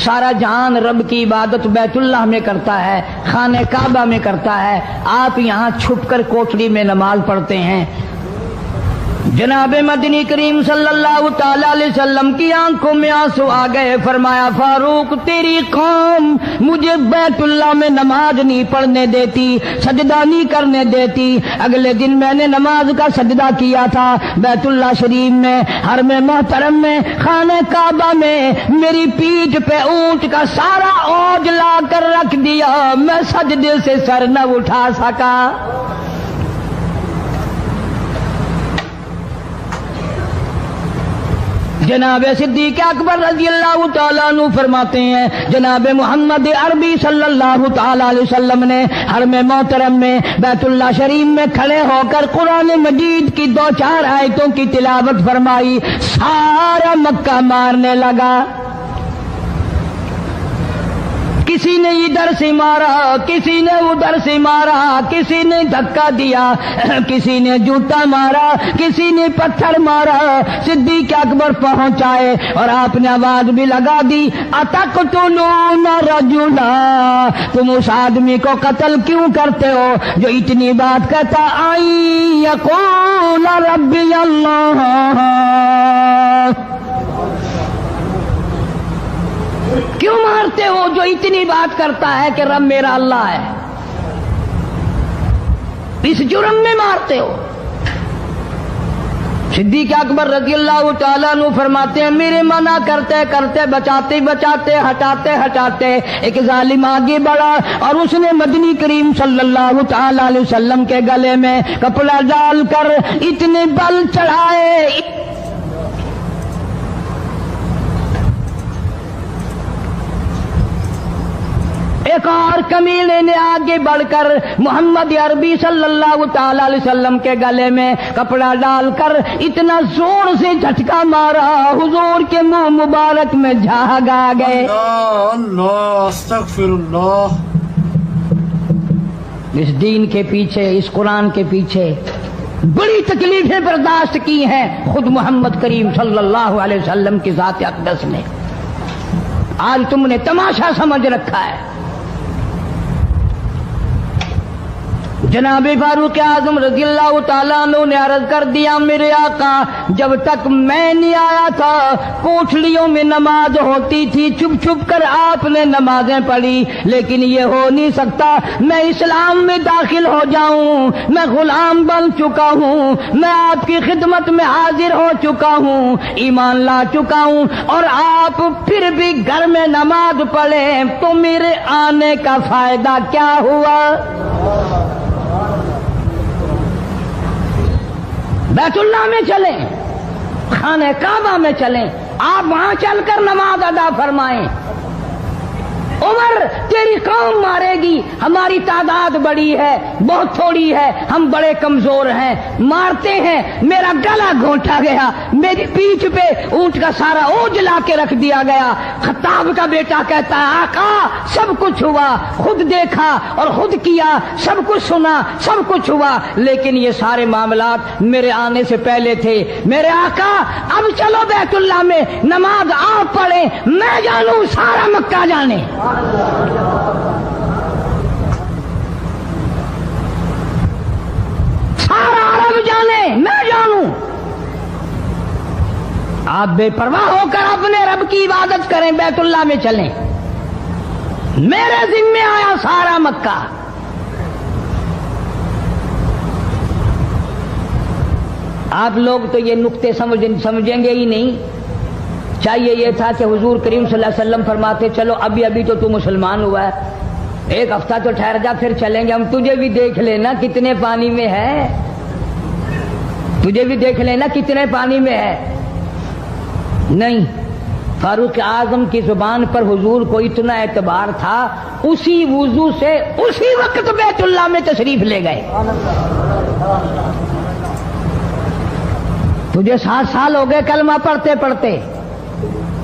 سارا جہان رب کی عبادت بیت اللہ میں کرتا ہے، خانہ کعبہ میں کرتا ہے، آپ یہاں چھپ کر کوٹڑی میں نماز پڑھتے ہیں؟ جناب مدنی کریم صلی اللہ تعالی علیہ وسلم کی آنکھوں میں آنسو آ گئے. فرمایا فاروق تیری قوم مجھے بیت اللہ میں نماز نہیں پڑھنے دیتی, سجدہ نہیں کرنے دیتی. اگلے دن میں نے نماز کا سجدہ کیا تھا بیت اللہ شریف میں, حرم محترم میں, خانہ کعبہ میں. میری پیٹھ پہ اونٹ کا سارا اوج لا کر رکھ دیا, میں سجدے سے سر نہ اٹھا سکا. جناب صدیق اکبر رضی اللہ تعالیٰ عنہ فرماتے ہیں جناب محمد عربی صلی اللہ تعالیٰ علیہ وسلم نے حرم محترم میں بیت اللہ شریف میں کھڑے ہو کر قرآن مجید کی 2-4 آیتوں کی تلاوت فرمائی. سارا مکہ مارنے لگا. کسی نے ادھر سے مارا, کسی نے ادھر سے مارا, کسی نے دھکا دیا, کسی نے جوتا مارا, کسی نے پتھر مارا. صدیق اکبر پہنچائے اور آپ نے آواز بھی لگا دی اتقتلون رجلا, تم اس آدمی کو قتل کیوں کرتے ہو جو اتنی بات کہتا آئی یقول ربی اللہ. کیوں مارتے ہو جو اتنی بات کرتا ہے کہ رب میرا اللہ ہے؟ اس جرم میں مارتے ہو. صدیق اکبر رضی اللہ تعالیٰ عنہ فرماتے ہیں میرے منع کرتے کرتے بچاتے بچاتے ہٹاتے ہٹاتے ایک ظالم آگے بڑھا اور اس نے مدنی کریم صلی اللہ تعالیٰ علیہ وسلم کے گلے میں کپڑا ڈال کر اتنے بل چڑھائے. ایک اور کمینے نے آگے بڑھ کر محمد عربی صلی اللہ تعالی علیہ وسلم کے گلے میں کپڑا ڈال کر اتنا زور سے جھٹکا مارا حضور کے منہ مبارک میں جھاگ آ گئے.
اللہ استغفر اللہ.
اس دین کے پیچھے, اس قرآن کے پیچھے بڑی تکلیفیں برداشت کی ہیں خود محمد کریم صلی اللہ علیہ وسلم کی ذات اقدس نے. آج تم نے تماشا سمجھ رکھا ہے. جناب فاروق اعظم رضی اللہ تعالیٰ عنہ نے عرض کر دیا میرے آقا جب تک میں نہیں آیا تھا کوٹھلیوں میں نماز ہوتی تھی, چھپ چھپ کر آپ نے نمازیں پڑھی, لیکن یہ ہو نہیں سکتا. میں اسلام میں داخل ہو جاؤں, میں غلام بن چکا ہوں, میں آپ کی خدمت میں حاضر ہو چکا ہوں, ایمان لا چکا ہوں, اور آپ پھر بھی گھر میں نماز پڑھیں تو میرے آنے کا فائدہ کیا ہوا؟ بیت اللہ میں چلیں, خانہ کعبہ میں چلیں, آپ وہاں چل کر نماز ادا فرمائیں. عمر تیری قوم مارے گی, ہماری تعداد بڑی ہے, بہت تھوڑی ہے, ہم بڑے کمزور ہیں, مارتے ہیں. میرا گلا گھونٹا گیا, میری پیٹھ پہ اونٹ کا سارا اوج لا کے رکھ دیا گیا. خطاب کا بیٹا کہتا ہے آقا سب کچھ ہوا, خود دیکھا اور خود کیا, سب کچھ سنا, سب کچھ ہوا, لیکن یہ سارے معاملات میرے آنے سے پہلے تھے. میرے آقا اب چلو بیت اللہ میں نماز آپ پڑھیں, میں جانوں سارا مکہ جانے. سارا عرب جانے, میں جانوں. آپ بے پرواہ ہو کر اپنے رب کی عبادت کریں, بیت اللہ میں چلیں. میرے ذمے آیا سارا مکہ. آپ لوگ تو یہ نقطے سمجھیں گے ہی نہیں. چاہیے یہ تھا کہ حضور کریم صلی اللہ علیہ وسلم فرماتے چلو ابھی تو مسلمان ہوا ہے, ایک ہفتہ تو ٹھہر جا پھر چلیں گے, ہم تجھے بھی دیکھ لینا کتنے پانی میں ہے, تجھے بھی دیکھ لینا کتنے پانی میں ہے. نہیں, فاروق اعظم کی زبان پر حضور کو اتنا اعتبار تھا, اسی وضو سے اسی وقت بیت اللہ میں تشریف لے گئے. تجھے 7 سال ہو گئے کلمہ پڑھتے پڑھتے,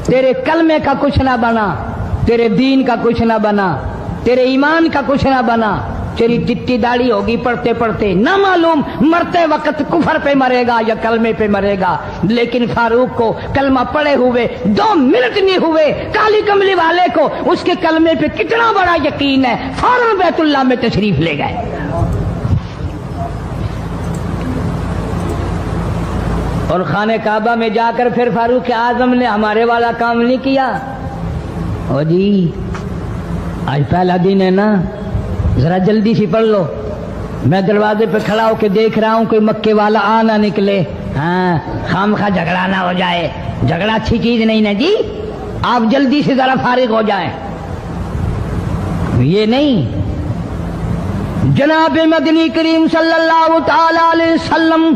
تیرے کلمے کا کچھ نہ بنا, تیرے دین کا کچھ نہ بنا, تیرے ایمان کا کچھ نہ بنا, تیری چٹی داڑھی ہوگی پڑھتے پڑھتے, نہ معلوم مرتے وقت کفر پہ مرے گا یا کلمے پہ مرے گا. لیکن فاروق کو کلمہ پڑھے ہوئے 2 منٹ نہیں ہوئے, کالی کملی والے کو اس کے کلمے پہ کتنا بڑا یقین ہے, فوراً بیت اللہ میں تشریف لے گئے. اور خانہ کعبہ میں جا کر پھر فاروق اعظم نے ہمارے والا کام نہیں کیا. او جی آج پہلا دن ہے نا، ذرا جلدی سے پڑھ لو. میں دروازے پہ کھڑا ہو کے دیکھ رہا ہوں کوئی مکے والا آ نہ نکلے. ہاں خامخواہ جھگڑا نہ ہو جائے، جھگڑا اچھی چیز نہیں نا جی. آپ جلدی سے ذرا فارغ ہو جائیں. یہ نہیں، جناب مدنی کریم صلی اللہ تعالی علیہ وسلم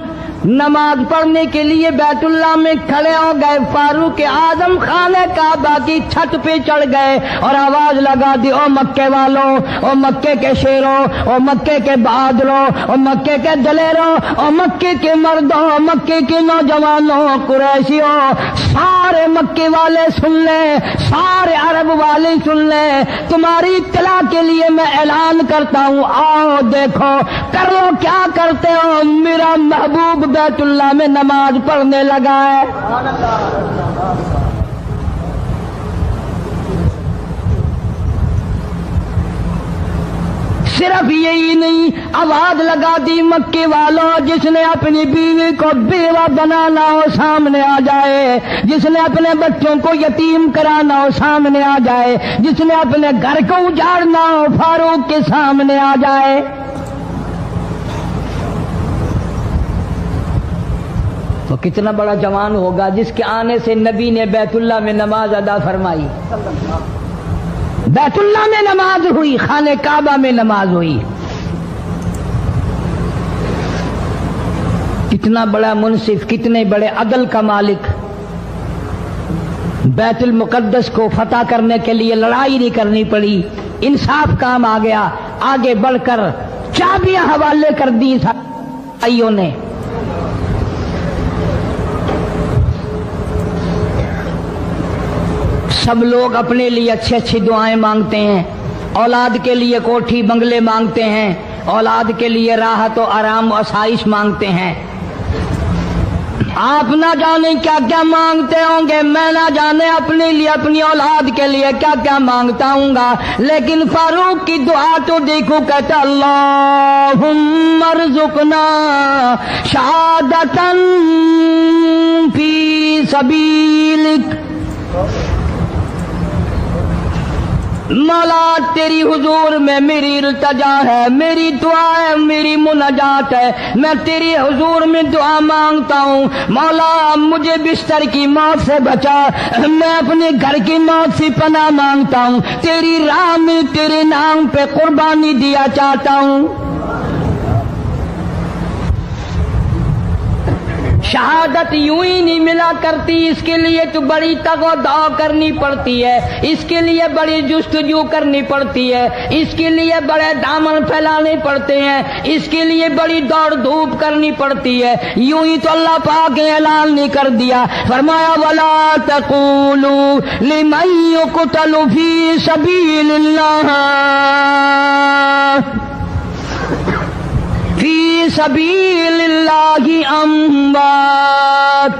نماز پڑھنے کے لیے بیت اللہ میں کھڑے ہو گئے. فاروق اعظم خانہ کعبہ کی چھت پہ چڑھ گئے اور آواز لگا دی، او مکے والوں، او مکے کے شیروں، او مکے کے بہادروں، او مکے کے دلیروں، او مکے کے مردوں، او مکے کے نوجوانوں، قریشیوں، سارے مکے والے سن لیں، سارے عرب والے سن لیں. تمہاری اطلاع کے لیے میں اعلان کرتا ہوں، آؤ دیکھو، کر لو کیا کرتے ہو، میرا محبوب بیت اللہ میں نماز پڑھنے لگا ہے. صرف یہی نہیں، آواز لگا دی، مکے والوں، جس نے اپنی بیوی کو بیوہ بنانا ہو سامنے آ جائے، جس نے اپنے بچوں کو یتیم کرانا ہو سامنے آ جائے، جس نے اپنے گھر کو اجاڑنا ہو فاروق کے سامنے آ جائے. تو کتنا بڑا جوان ہوگا جس کے آنے سے نبی نے بیت اللہ میں نماز ادا فرمائی. بیت اللہ میں نماز ہوئی، خانہ کعبہ میں نماز ہوئی. کتنا بڑا منصف، کتنے بڑے عدل کا مالک. بیت المقدس کو فتح کرنے کے لیے لڑائی نہیں کرنی پڑی، انصاف کام آ گیا. آگے بڑھ کر چابیاں حوالے کر دی بھائیوں نے. سب لوگ اپنے لیے اچھی اچھی دعائیں مانگتے ہیں، اولاد کے لیے کوٹھی بنگلے مانگتے ہیں، اولاد کے لیے راحت و آرام و آسائش مانگتے ہیں. آپ نہ جانے کیا کیا مانگتے ہوں گے، میں نہ جانے اپنے لیے، اپنی اولاد کے لیے کیا کیا مانگتا ہوں گا. لیکن فاروق کی دعا تو دیکھو، کہتا اللہم ارزقنا شہادتاً فی سبیلک. مولا تیری حضور میں میری التجا ہے، میری دعا ہے، میری مناجات ہے. میں تیری حضور میں دعا مانگتا ہوں، مولا مجھے بستر کی موت سے بچا، میں اپنے گھر کی موت سے پناہ مانگتا ہوں، تیری راہ میں تیرے نام پہ قربانی دیا چاہتا ہوں. شہادت یوں ہی نہیں ملا کرتی، اس کے لیے تو بڑی تگ و دو کرنی پڑتی ہے، اس کے لیے بڑی جستجو کرنی پڑتی ہے، اس کے لیے بڑے دامن پھیلانے پڑتے ہیں، اس کے لیے بڑی دوڑ دھوپ کرنی پڑتی ہے. یوں ہی تو اللہ پاک نے اعلان نہیں کر دیا، فرمایا وَلَا تَقُولُوا لِمَن يُقْتَلُ فِي سَبِيلِ اللَّهِ فی سبیل اللہ اموات.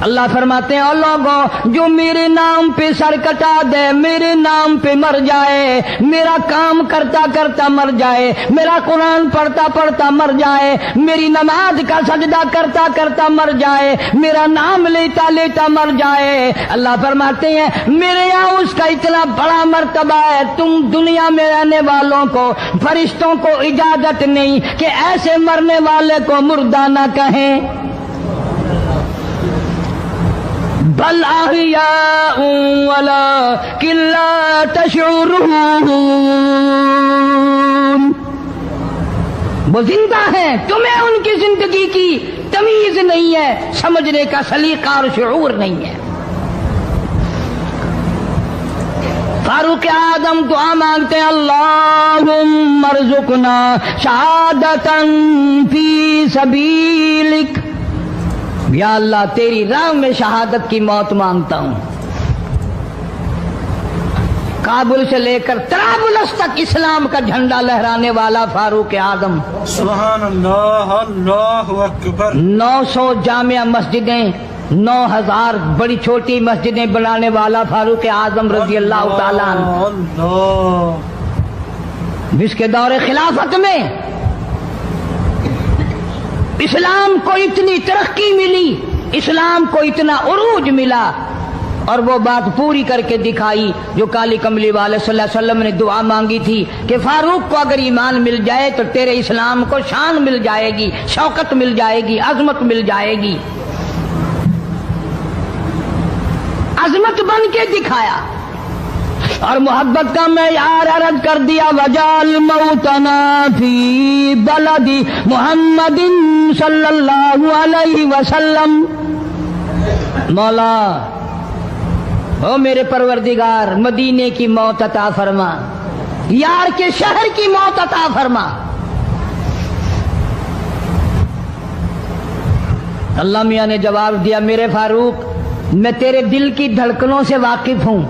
اللہ فرماتے ہیں اور لوگوں جو میرے نام پہ سر کٹا دے، میرے نام پہ مر جائے، میرا کام کرتا کرتا مر جائے، میرا قرآن پڑھتا پڑھتا مر جائے، میری نماز کا سجدہ کرتا کرتا مر جائے، میرا نام لیتا لیتا مر جائے، اللہ فرماتے ہیں میرے یہاں اس کا اتنا بڑا مرتبہ ہے، تم دنیا میں رہنے والوں کو، فرشتوں کو اجازت نہیں کہ ایسے مرنے والے کو مردہ نہ کہیں. بل احیاء ولکن لا تشعرون. وہ زندہ ہیں، تمہیں ان کی زندگی کی تمیز نہیں ہے، سمجھنے کا سلیقہ اور شعور نہیں ہے. فاروق اعظم دعا مانگتے ہیں اللہم ارزقنا شہادتاً فی سبیلک. یا اللہ تیری راہ میں شہادت کی موت مانگتا ہوں. کابل سے لے کر طرابلس تک اسلام کا جھنڈا لہرانے والا فاروق اعظم.
سبحان اللہ، اللہ اکبر.
900 جامع مسجدیں، 9000 بڑی چھوٹی مسجدیں بنانے والا فاروق اعظم رضی اللہ تعالیٰ عنہ، جس کے دور خلافت میں اسلام کو اتنی ترقی ملی، اسلام کو اتنا عروج ملا اور وہ بات پوری کر کے دکھائی جو کالی کملی والے صلی اللہ علیہ وسلم نے دعا مانگی تھی کہ فاروق کو اگر ایمان مل جائے تو تیرے اسلام کو شان مل جائے گی، شوکت مل جائے گی، عظمت مل جائے گی۔ عظمت بن کے دکھایا اور محبت کا معیار عرض کر دیا، وجعل موتنا فی بلد محمد صلی اللہ علیہ وسلم۔ مولا او میرے پروردگار، مدینے کی موت عطا فرما، یار کے شہر کی موت عطا فرما۔ اللہ میاں نے جواب دیا، میرے فاروق میں تیرے دل کی دھڑکنوں سے واقف ہوں،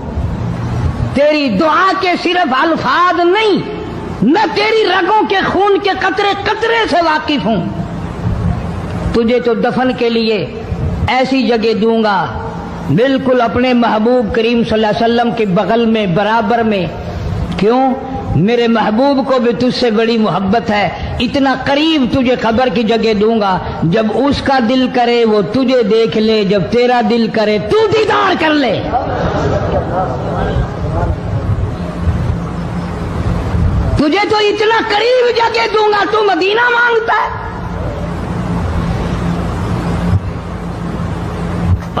تیری دعا کے صرف الفاظ نہیں، میں تیری رگوں کے خون کے قطرے قطرے سے واقف ہوں۔ تجھے تو دفن کے لیے ایسی جگہ دوں گا بالکل اپنے محبوب کریم صلی اللہ علیہ وسلم کے بغل میں، برابر میں۔ کیوں؟ میرے محبوب کو بھی تجھ سے بڑی محبت ہے، اتنا قریب تجھے قبر کی جگہ دوں گا، جب اس کا دل کرے وہ تجھے دیکھ لے، جب تیرا دل کرے تو دیدار کر لے۔ تجھے تو اتنا قریب جگہ دوں گا، تو مدینہ مانگتا ہے۔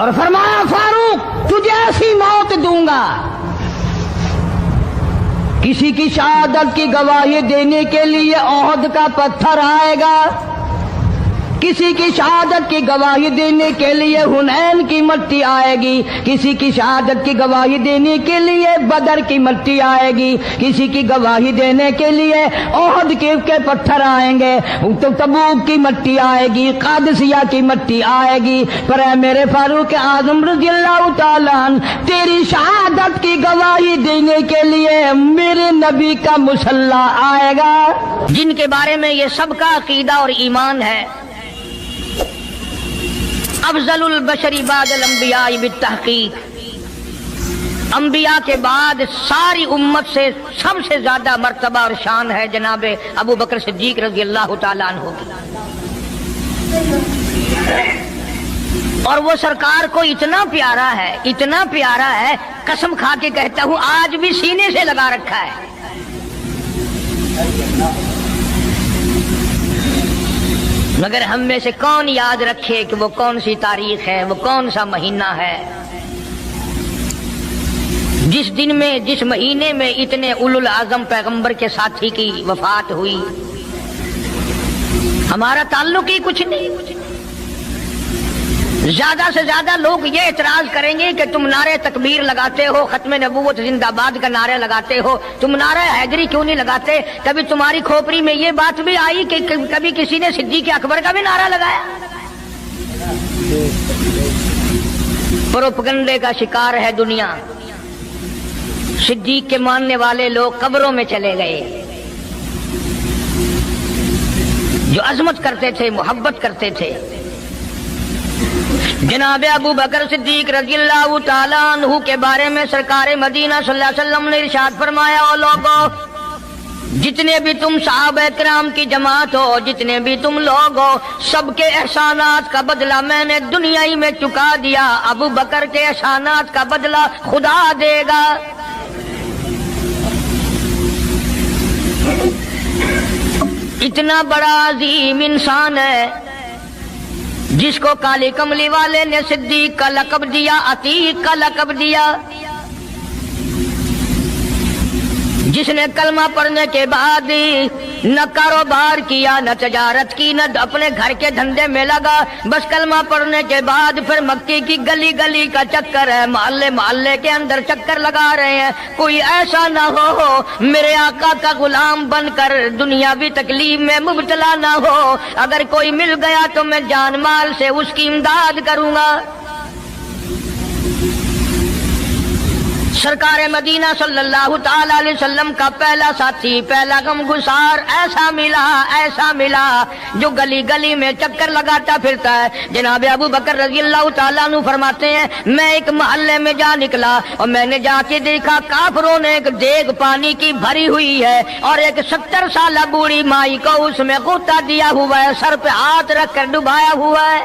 اور فرمایا فاروق تجھے ایسی موت دوں گا، کسی کی شہادت کی گواہی دینے کے لیے احد کا پتھر آئے گا، کسی کی شہادت کی گواہی دینے کے لیے حنین کی مٹی آئے گی، کسی کی شہادت کی گواہی دینے کے لیے بدر کی مٹی آئے گی، کسی کی گواہی دینے کے لیے احد کے پتھر آئیں گے، تبوک کی مٹی آئے گی، قادسیہ کی مٹی آئے گی، پر اے میرے فاروق اعظم رضی اللہ تعالیٰ عنہ تیری شہادت کی گواہی دینے کے لیے میرے نبی کا مصلی آئے گا،
جن کے بارے میں یہ سب کا عقیدہ اور ایمان ہے۔ افضل البشری بعد الانبیاء بالتحقیق، انبیاء کے بعد ساری امت سے سب سے زیادہ مرتبہ اور شان ہے جناب ابو بکر صدیق رضی اللہ تعالیٰ عنہ کی، اور وہ سرکار کو اتنا پیارا ہے، اتنا پیارا ہے، قسم کھا کے کہتا ہوں آج بھی سینے سے لگا رکھا ہے۔ مگر ہم میں سے کون یاد رکھے کہ وہ کون سی تاریخ ہے، وہ کون سا مہینہ ہے جس دن میں، جس مہینے میں اتنے اولو العظم پیغمبر کے ساتھی کی وفات ہوئی۔ ہمارا تعلق ہی کچھ نہیں۔ زیادہ سے زیادہ لوگ یہ اعتراض کریں گے کہ تم نعرے تکبیر لگاتے ہو، ختم نبوت زندہ باد کا نعرے لگاتے ہو، تم نعرہ حیدری کیوں نہیں لگاتے؟ کبھی تمہاری کھوپڑی میں یہ بات بھی آئی کہ کبھی کسی نے صدیق اکبر کا بھی نعرہ لگایا؟ پروپگنڈے کا شکار ہے دنیا۔ صدیق کے ماننے والے لوگ قبروں میں چلے گئے، جو عظمت کرتے تھے، محبت کرتے تھے۔ جناب ابو بکر صدیق رضی اللہ تعالیٰ عنہ کے بارے میں سرکار مدینہ صلی اللہ علیہ وسلم نے ارشاد فرمایا، او لوگو جتنے بھی تم صحابہ کرام کی جماعت ہو، جتنے بھی تم لوگ ہو، سب کے احسانات کا بدلہ میں نے دنیا ہی میں چکا دیا، ابو بکر کے احسانات کا بدلہ خدا دے گا۔ اتنا بڑا عظیم انسان ہے جس کو کالی کملی والے نے صدیق کا لقب دیا، عتیق کا لقب دیا، جس نے کلمہ پڑھنے کے بعد نہ کاروبار کیا، نہ تجارت کی، نہ اپنے گھر کے دھندے میں لگا، بس کلمہ پڑھنے کے بعد پھر مکی کی گلی گلی کا چکر ہے، محلے محلے کے اندر چکر لگا رہے ہیں۔ کوئی ایسا نہ ہو میرے آقا کا غلام بن کر دنیاوی تکلیف میں مبتلا نہ ہو، اگر کوئی مل گیا تو میں جان مال سے اس کی امداد کروں گا۔ سرکار مدینہ صلی اللہ تعالی علیہ وسلم کا پہلا ساتھی، پہلا غمگسار ایسا ملا جو گلی گلی میں چکر لگاتا پھرتا ہے۔ جناب ابو بکر رضی اللہ تعالیٰ عنہ فرماتے ہیں، میں ایک محلے میں جا نکلا اور میں نے جا کے دیکھا کافروں نے ایک دیگ پانی کی بھری ہوئی ہے اور ایک 70 سالہ بوڑھی مائی کو اس میں غوطہ دیا ہوا ہے، سر پہ ہاتھ رکھ کر ڈبایا ہوا ہے۔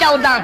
14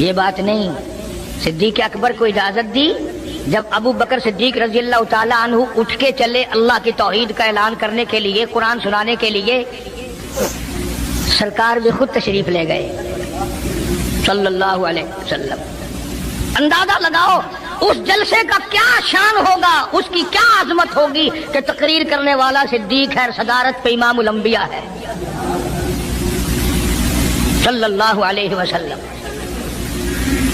یہ بات نہیں، صدیق اکبر کو اجازت دی جب ابو بکر صدیق رضی اللہ تعالیٰ عنہ اٹھ کے چلے اللہ کی توحید کا اعلان کرنے کے لیے، قرآن سنانے کے لیے، سرکار بھی خود تشریف لے گئے صلی اللہ علیہ وسلم۔ اندازہ لگاؤ اس جلسے کا کیا شان ہوگا، اس کی کیا عظمت ہوگی کہ تقریر کرنے والا صدیق ہے، صدارت پہ امام الانبیاء ہے صلی اللہ علیہ وسلم۔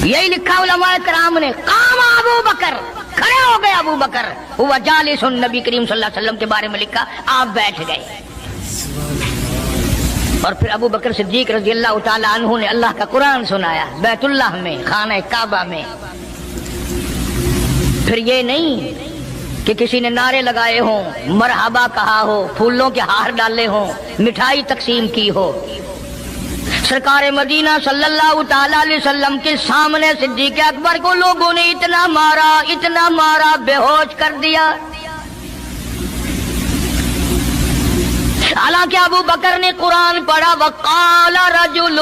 یہی لکھا علماء کرام نے، قام ابو بکر، کھڑے ہو گئے ابو بکر، ہوا جالس، نبی کریم صلی اللہ علیہ وسلم کے بارے میں لکھا آپ بیٹھ گئے۔ اور پھر ابو بکر صدیق رضی اللہ تعالیٰ عنہ نے اللہ کا قرآن سنایا بیت اللہ میں، خانہ کعبہ میں۔ پھر یہ نہیں کہ کسی نے نعرے لگائے ہوں، مرحبا کہا ہو، پھولوں کے ہار ڈالے ہوں، مٹھائی تقسیم کی ہو۔ سرکار مدینہ صلی اللہ تعالیٰ علیہ وسلم کے سامنے صدیق اکبر کو لوگوں نے اتنا مارا، بے ہوش کر دیا۔ حالانکہ ابو بکر نے قرآن پڑھا، وقال رجل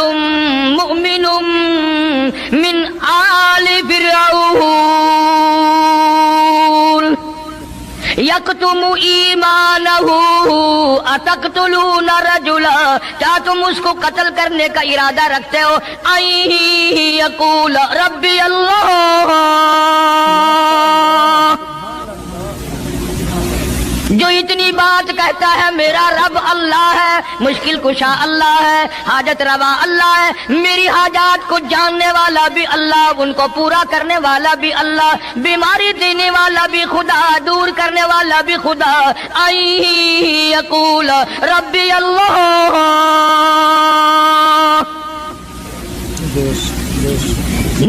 مؤمن من آل فرعون یکتم ایمانہ اتقتلون رجلا، کیا تم اس کو قتل کرنے کا ارادہ رکھتے ہو؟ ان یقول ربی اللہ، جو اتنی بات کہتا ہے میرا رب اللہ ہے، مشکل کشا اللہ ہے، حاجت روا اللہ ہے، میری حاجات کو جاننے والا بھی اللہ، ان کو پورا کرنے والا بھی اللہ، بیماری دینے والا بھی خدا، دور کرنے والا بھی خدا۔ ان یقول ربی اللہ،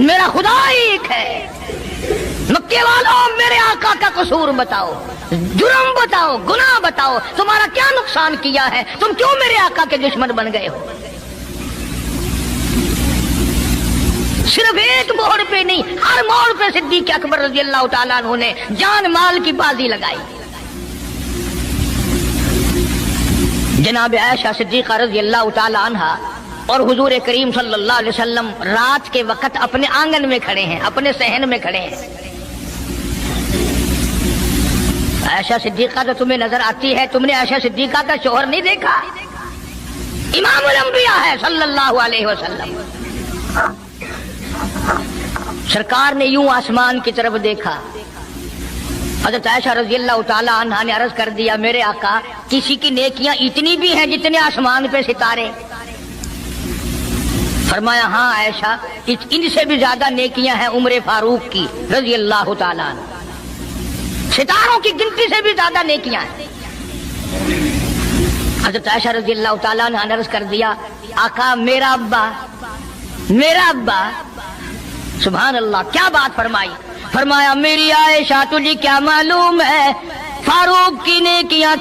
میرا خدا ایک ہے۔ مکے والوں میرے آقا کا قصور بتاؤ، جرم بتاؤ، گناہ بتاؤ، تمہارا کیا نقصان کیا ہے، تم کیوں میرے آقا کے دشمن بن گئے ہو؟ صرف ایک موڑ پہ نہیں، ہر موڑ پہ صدیق اکبر رضی اللہ تعالیٰ عنہ نے جان مال کی بازی لگائی۔ جناب عائشہ صدیقہ رضی اللہ تعالیٰ عنہا اور حضور کریم صلی اللہ علیہ وسلم رات کے وقت اپنے آنگن میں کھڑے ہیں، اپنے صحن میں کھڑے ہیں۔ عائشہ صدیقہ تو تمہیں نظر آتی ہے، تم نے عائشہ صدیقہ کا شوہر نہیں دیکھا؟ امام الانبیاء ہے صلی اللہ علیہ وسلم۔ سرکار نے یوں آسمان کی طرف دیکھا، حضرت عائشہ رضی اللہ تعالی عنہا نے عرض کر دیا میرے آقا کسی کی نیکیاں اتنی بھی ہیں جتنے آسمان پہ ستارے؟ فرمایا ہاں عائشہ، ان سے بھی زیادہ نیکیاں ہیں عمر فاروق کی رضی اللہ تعالیٰ عنہ، ستاروں کی گنتی سے بھی زیادہ نیکیاں ہیں۔ حضرت عائشہ رضی اللہ تعالیٰ عنہ نے عرض کر دیا آقا میرا ابا، سبحان اللہ کیا بات فرمائی، فرمایا میری عائشہ تجھے کیا معلوم ہے فاروق کی نیکیاں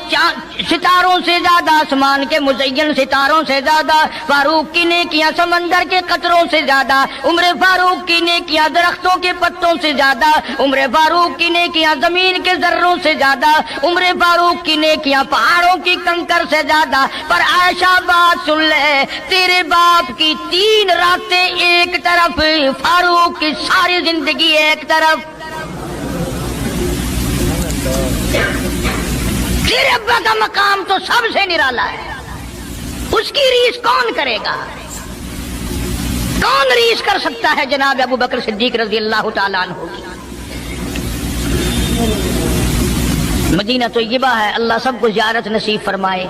ستاروں سے زیادہ، آسمان کے مزین ستاروں سے زیادہ، فاروق کی نیکیاں سمندر کے قطروں سے زیادہ، عمر فاروق کی نیکیاں درختوں کے پتوں سے زیادہ، عمر فاروق کی نیکیاں زمین کے ذروں سے زیادہ، عمر فاروق کی نیکیاں پہاڑوں کی کنکر سے زیادہ۔ پر عائشہ بات سن لے، تیرے باپ کی 3 راتیں ایک طرف، فاروق کی ساری زندگی ایک طرف۔ تیرے ابا کا مقام تو سب سے نرالا ہے، اس کی ریس کون کرے گا؟ کون ریس کر سکتا ہے جناب ابو بکر صدیق رضی اللہ تعالیٰ عنہ کی؟ مدینہ طیبہ ہے، اللہ سب کو زیارت نصیب فرمائے۔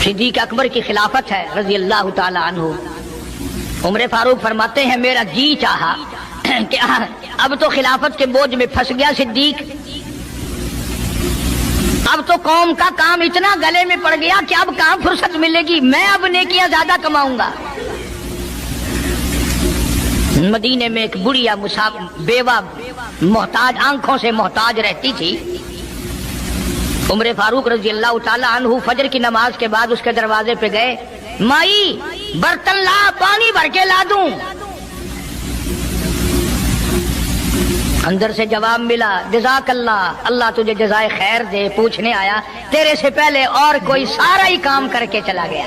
صدیق اکبر کی خلافت ہے رضی اللہ تعالیٰ عنہ۔ عمر فاروق فرماتے ہیں میرا جی چاہا کہ اب تو خلافت کے بوجھ میں پھنس گیا صدیق، اب تو قوم کا کام اتنا گلے میں پڑ گیا کہ اب کہاں فرصت ملے گی، میں اب نیکیاں زیادہ کماؤں گا۔ مدینے میں ایک بڑھیا بیوہ محتاج، آنکھوں سے محتاج رہتی تھی۔ عمر فاروق رضی اللہ تعالیٰ عنہ فجر کی نماز کے بعد اس کے دروازے پہ گئے، مائی برتن لا، پانی بھر کے لا دوں؟ اندر سے جواب ملا جزاک اللہ، اللہ تجھے جزائے خیر دے، پوچھنے آیا تیرے سے پہلے اور کوئی سارا ہی کام کر کے چلا گیا۔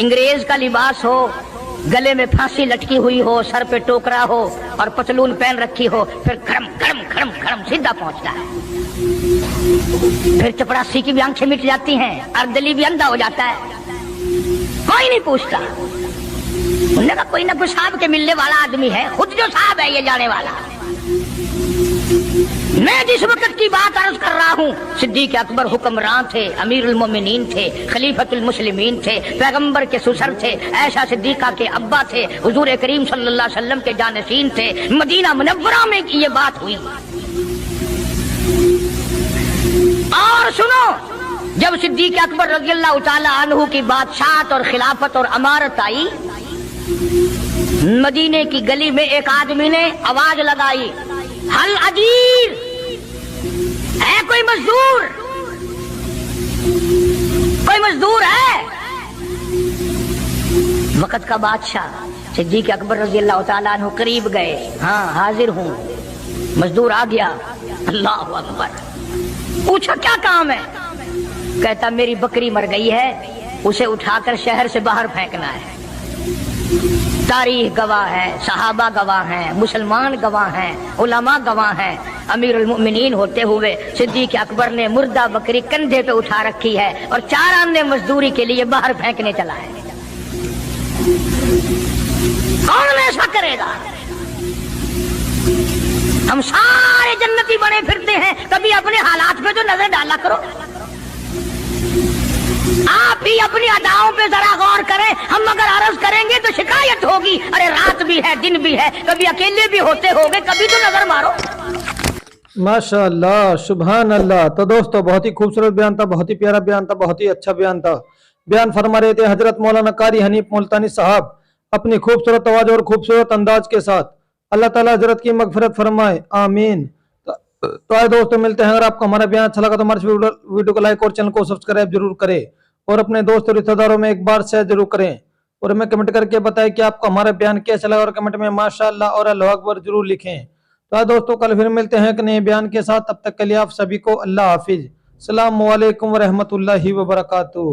انگریز کا لباس ہو، گلے میں پھانسی لٹکی ہوئی ہو، سر پہ ٹوکرا ہو اور پتلون پہن رکھی ہو، پھر کھڑم کھڑم کھڑم کھڑم سیدھا پہنچتا ہے. پھر چپڑاسی کی بھی آنکھیں مٹ جاتی ہیں، اردلی بھی اندھا ہو جاتا ہے، کوئی نہیں پوچھتا. انہوں نے کہا کوئی نہ کوئی صاحب کے ملنے والا آدمی ہے، خود جو صاحب ہے یہ جانے والا. میں جس وقت کی بات عرض کر رہا ہوں، صدیق اکبر حکمران تھے، امیر المومنین تھے، خلیفۃ المسلمین تھے، پیغمبر کے سسر تھے، عائشہ صدیقہ کے ابا تھے، حضور کریم صلی اللہ علیہ وسلم کے جانشین تھے. مدینہ منورہ میں یہ بات ہوئی. اور سنو، جب صدیق اکبر رضی اللہ تعالی عنہ کی بادشاہت اور خلافت اور امارت آئی، مدینے کی گلی میں ایک آدمی نے آواز لگائی، حل اجیر ہے کوئی مزدور، کوئی مزدور ہے؟ وقت کا بادشاہ صدیق اکبر رضی اللہ تعالیٰ عنہ قریب گئے، ہاں حاضر ہوں. مزدور آ گیا، اللہ اکبر. پوچھا کیا کام ہے؟ کہتا میری بکری مر گئی ہے، اسے اٹھا کر شہر سے باہر پھینکنا ہے. تاریخ گواہ ہے، صحابہ گواہ ہیں، مسلمان گواہ ہیں، علماء گواہ ہیں. امیر المؤمنین ہوتے ہوئے صدیق اکبر نے مردہ بکری کندھے پہ اٹھا رکھی ہے اور 4 آنے مزدوری کے لیے باہر پھینکنے چلا ہے. کون ایسا کرے گا؟ ہم سارے جنتی بنے پھرتے ہیں، کبھی اپنے حالات پہ تو نظر ڈالا کرو. آپ بھی اپنی اداؤں پہ ذرا غور کریں. ہم اگر عرض کریں گے تو شکایت ہوگی، ارے رات بھی ہے دن بھی ہے، کبھی اکیلے بھی ہوتے ہوگے، کبھی تو نظر مارو.
ماشاء اللہ، سبحان اللہ. تو دوستو بہت ہی خوبصورت بیان تھا، بہت ہی پیارا بیان تھا، بہت ہی اچھا بیان تھا. بیان فرما رہے تھے حضرت مولانا قاری حنیف ملتانی صاحب اپنی خوبصورت آواز اور خوبصورت انداز کے ساتھ. اللہ تعالیٰ حضرت کی مغفرت فرمائے، آمین. تو آئے دوستو ملتے ہیں. اگر آپ کو ہمارا بیان اچھا لگا تو ہمارے ویڈیو کو لائک اور چینل کو سبسکرائب ضرور کریں اور اپنے دوست اور رشتہ داروں میں ایک بار شیئر ضرور کریں اور ہمیں کمنٹ کر کے بتائیں کہ آپ کو ہمارا بیان کیسا لگا اور کمنٹ میں ماشاءاللہ اور اللہ اکبر ضرور لکھیں. تو آئے دوستو کل پھر ملتے ہیں ایک نئے بیان کے ساتھ. تب تک کے لیے آپ سبھی کو اللہ حافظ. السلام علیکم ورحمۃ اللہ وبرکاتہ.